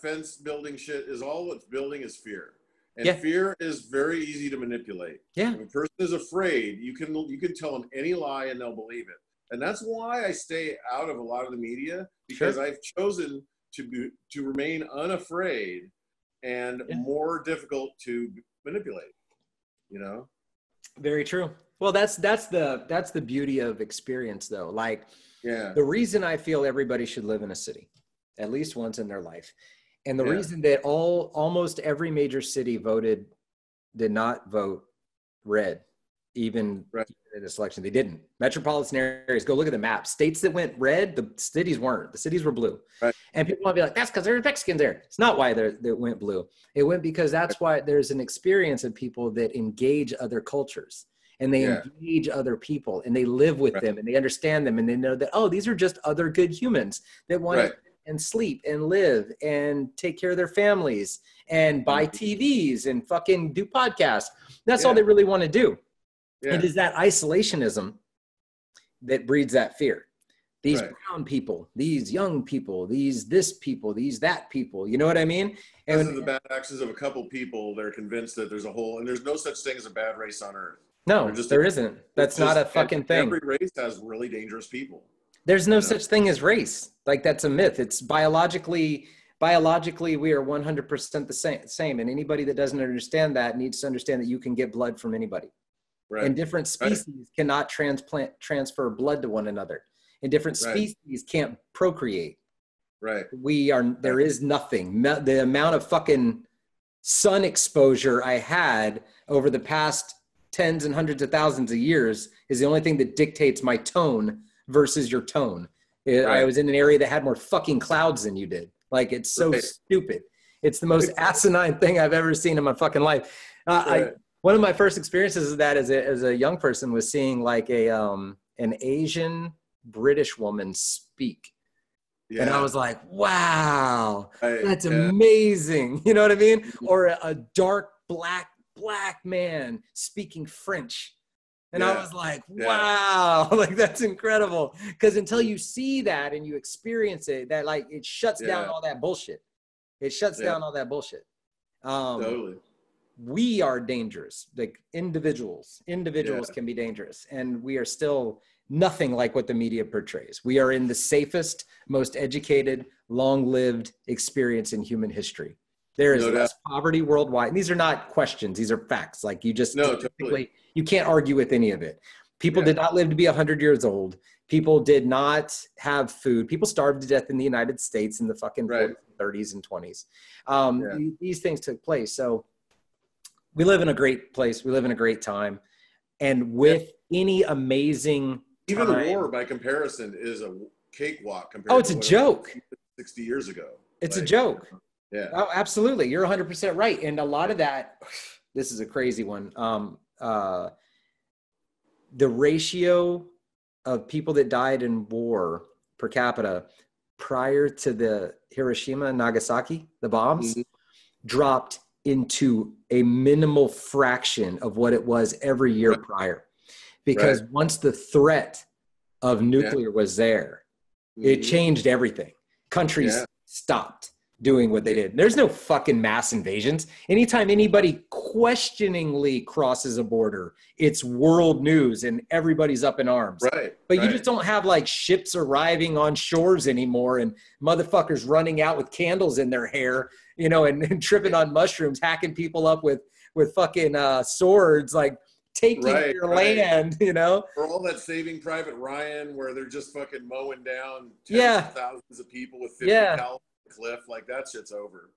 fence building shit is all it's building is fear. And fear is very easy to manipulate. Yeah. When a person is afraid, you can tell them any lie and they'll believe it. And that's why I stay out of a lot of the media, because I've chosen to remain unafraid and more difficult to manipulate. You know? Very true. Well, that's the beauty of experience, though. Like, the reason I feel everybody should live in a city, at least once in their life. And the reason that almost every major city did not vote red, even in this election. They didn't. Metropolitan areas, go look at the map. States that went red, the cities weren't. The cities were blue. Right. And people want to be like, that's because there's Mexicans there. It's not why they went blue. It went because that's why there's an experience of people that engage other cultures. And they engage other people, and they live with them, and they understand them, and they know that, oh, these are just other good humans that want to and sleep and live and take care of their families and buy TVs and fucking do podcasts. That's all they really want to do. It is that isolationism that breeds that fear. These brown people, these young people, these people, these that people. You know what I mean? And because of the bad actions of a couple people, they're convinced that there's there's no such thing as a bad race on Earth. No, there isn't. That's not a fucking thing. Every race has really dangerous people. There's no such thing as race. Like, that's a myth. It's biologically we are 100% the same. And anybody that doesn't understand that needs to understand that you can get blood from anybody. Right. And different species cannot transfer blood to one another. And different species can't procreate. Right. There is nothing. The amount of fucking sun exposure I had over the past tens and hundreds of thousands of years is the only thing that dictates my tone versus your tone. I was in an area that had more fucking clouds than you did. Like, it's so stupid. It's the most asinine thing I've ever seen in my fucking life. One of my first experiences of that as a young person was seeing like an Asian British woman speak. Yeah. And I was like, wow, that's amazing. You know what I mean? Or a dark black man speaking French. And I was like, wow, like, that's incredible. Because until you see that and you experience it, that, like, it shuts down all that bullshit. It shuts down all that bullshit. Totally. we are dangerous. Like individuals can be dangerous, and we are still nothing like what the media portrays. We are in the safest, most educated, long-lived experience in human history. There is less poverty worldwide. And these are not questions. These are facts. Like you just, totally. You can't argue with any of it. People did not live to be 100 years old. People did not have food. People starved to death in the United States in the fucking 40s, 30s, and 20s. These things took place. So we live in a great place. We live in a great time. And with any amazing even time, war by comparison is a cakewalk compared it's a joke. 60 years ago. It's a joke. Yeah. Oh, absolutely. You're 100% right. And a lot of that, this is a crazy one. The ratio of people that died in war per capita prior to the Hiroshima and Nagasaki, the bombs, dropped into a minimal fraction of what it was every year prior. Because once the threat of nuclear was there, it changed everything. Countries stopped doing what they did. There's no fucking mass invasions. Anytime anybody questioningly crosses a border, it's world news and everybody's up in arms. But you just don't have like ships arriving on shores anymore and motherfuckers running out with candles in their hair, you know, and tripping on mushrooms, hacking people up with fucking swords, like taking your land, you know? Or all that Saving Private Ryan where they're just fucking mowing down thousands of people with 50 cal cliff, like that shit's over.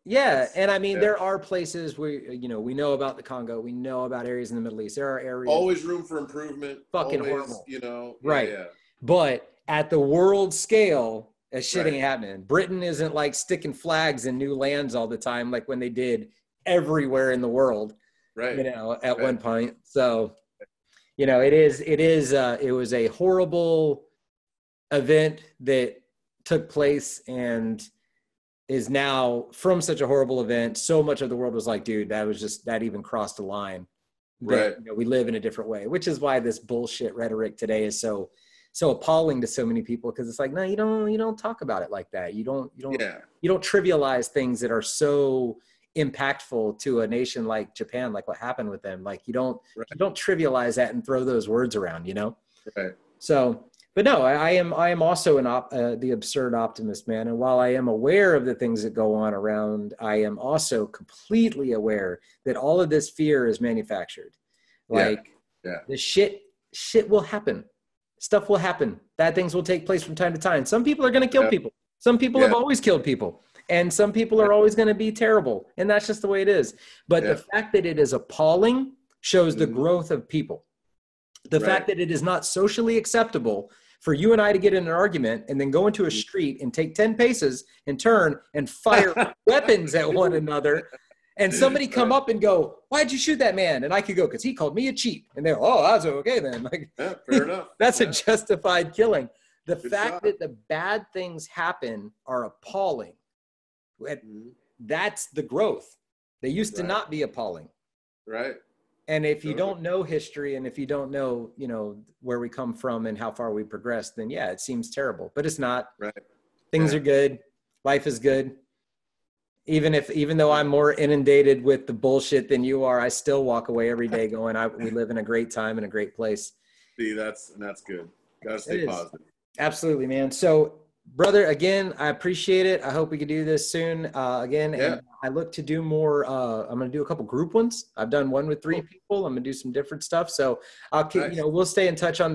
And I mean there are places where, you know, we know about the Congo, we know about areas in the Middle East. There are areas always room for improvement, fucking always, horrible, you know. But at the world scale, that shit ain't happening. Britain isn't like sticking flags in new lands all the time like when they did everywhere in the world, you know, at one point. So, you know, it was a horrible event that took place and is now from such a horrible event. So much of the world was like, dude, that even crossed a line. That, you know, we live in a different way, which is why this bullshit rhetoric today is so appalling to so many people. Cause it's like, no, you don't talk about it like that. You don't trivialize things that are so impactful to a nation like Japan, like what happened with them. Like you don't trivialize that and throw those words around, you know? So, but no, I am also the absurd optimist, man. And while I am aware of the things that go on around, I am also completely aware that all of this fear is manufactured. Like the shit will happen. Stuff will happen. Bad things will take place from time to time. Some people are going to kill people. Some people have always killed people. And some people are always going to be terrible. And that's just the way it is. But the fact that it is appalling shows the growth of people. The fact that it is not socially acceptable for you and I to get in an argument and then go into a street and take 10 paces and turn and fire weapons at one another. And somebody come up and go, why'd you shoot that man? And I could go, because he called me a cheat. And they're, oh, that's okay then. Like, fair enough. That's a justified killing. The fact that the bad things happen are appalling. That's the growth. They used to not be appalling. And if you don't know history and if you don't know, you know, where we come from and how far we progressed, then yeah, it seems terrible, but it's not. Things are good. Life is good. Even though I'm more inundated with the bullshit than you are, I still walk away every day going, we live in a great time and a great place. See, that's good. Gotta stay positive. Absolutely, man. So, brother, again, I appreciate it. I hope we could do this soon again. And I look to do more. I'm going to do a couple group ones. I've done one with 3 people. I'm going to do some different stuff. So I'll keep, you know, we'll stay in touch on